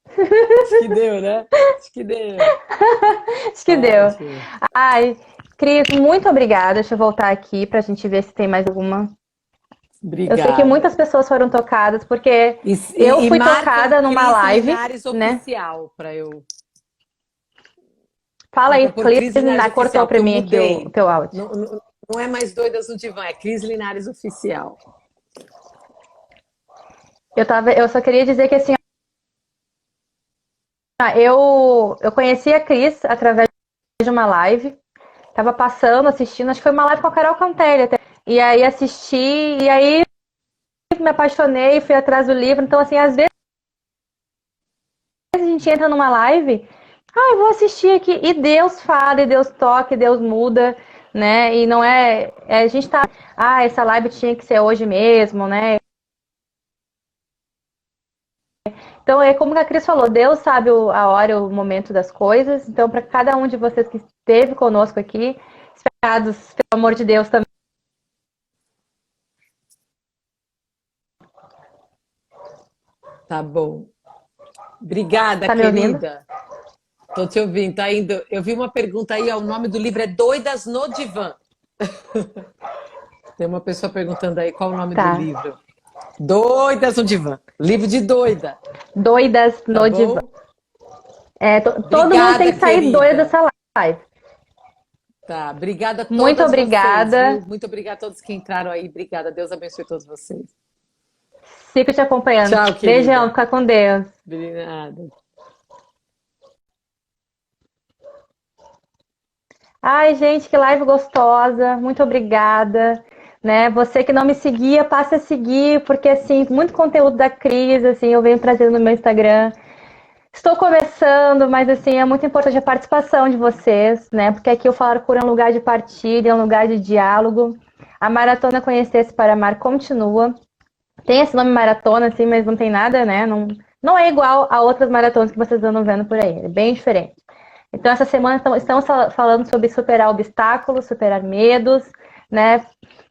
Acho que deu, né? Acho que deu. Acho que deu. Ai, Cris, muito obrigada. Deixa eu voltar aqui pra gente ver se tem mais alguma. Obrigada. Eu sei que muitas pessoas foram tocadas, porque eu fui tocada numa live. Linares oficial, para eu. Fala aí, Cris Linares cortou pra mim aqui o teu áudio. Não é mais Doidas no Divã, é Cris Linares oficial. Eu só queria dizer que assim, eu conheci a Cris através de uma live. Tava passando, assistindo, acho que foi uma live com a Carol Cantelli até. E aí assisti, e aí me apaixonei, fui atrás do livro. Então, assim, às vezes a gente entra numa live, eu vou assistir aqui, e Deus fala, e Deus toca, e Deus muda, né? E não a gente tá, essa live tinha que ser hoje mesmo, né? Então, é como a Cris falou, Deus sabe a hora, o momento das coisas. Então, para cada um de vocês que esteve conosco aqui, esperados, pelo amor de Deus, também. Tá bom. Obrigada, Tá me ouvindo? querida. Tô te ouvindo, tá indo. Eu vi uma pergunta aí, o nome do livro é Doidas no Divã. Tem uma pessoa perguntando aí qual o nome do livro. Doidas no Divã. Livro de doida. Doidas no Divã. Todo mundo tem que sair doida dessa live. Tá, obrigada a todas Muito obrigada. Vocês, muito obrigada a todos que entraram aí. Obrigada, Deus abençoe todos vocês. Fico te acompanhando. Tchau, querida. Beijão, fica com Deus. Obrigada. Ai, gente, que live gostosa. Muito obrigada. Né? Você que não me seguia, passe a seguir, porque assim, muito conteúdo da Cris, assim, eu venho trazendo no meu Instagram. Estou começando, mas assim, é muito importante a participação de vocês, né? Porque aqui o Falar Cura é um lugar de partilha, é um lugar de diálogo. A Maratona Conhecer-se para Amar continua. Tem esse nome maratona, assim, mas não tem nada, né? Não é igual a outras maratonas que vocês andam vendo por aí, é bem diferente. Então, essa semana estamos falando sobre superar obstáculos, superar medos, né?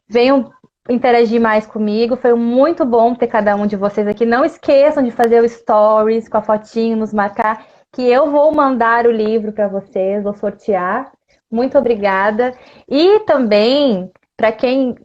Venham interagir mais comigo, foi muito bom ter cada um de vocês aqui. Não esqueçam de fazer o stories com a fotinho, nos marcar, que eu vou mandar o livro para vocês, vou sortear. Muito obrigada. E também, para quem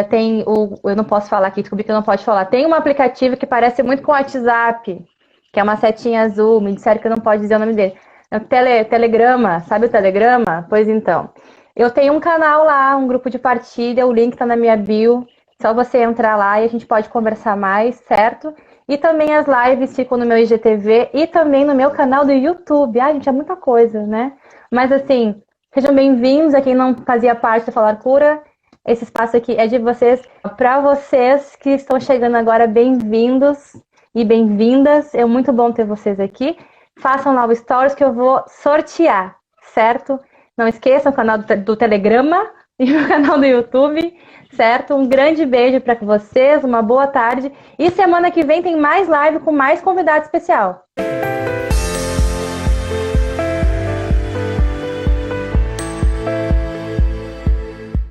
tem eu não posso falar aqui, descobri que eu não pode falar. Tem um aplicativo que parece muito com o WhatsApp, que é uma setinha azul, me disseram que eu não pode dizer o nome dele. É o Telegrama, sabe o Telegrama? Pois então. Eu tenho um canal lá, um grupo de partilha, o link tá na minha bio. Só você entrar lá e a gente pode conversar mais, certo? E também as lives ficam no meu IGTV e também no meu canal do YouTube. Ai, gente, é muita coisa, né? Mas assim, sejam bem-vindos a quem não fazia parte do Falar Cura. Esse espaço aqui é de vocês. Para vocês que estão chegando agora, bem-vindos e bem-vindas. É muito bom ter vocês aqui. Façam lá o Stories que eu vou sortear, certo? Não esqueçam o canal do Telegrama e o canal do YouTube, certo? Um grande beijo para vocês, uma boa tarde. E semana que vem tem mais live com mais convidado especial.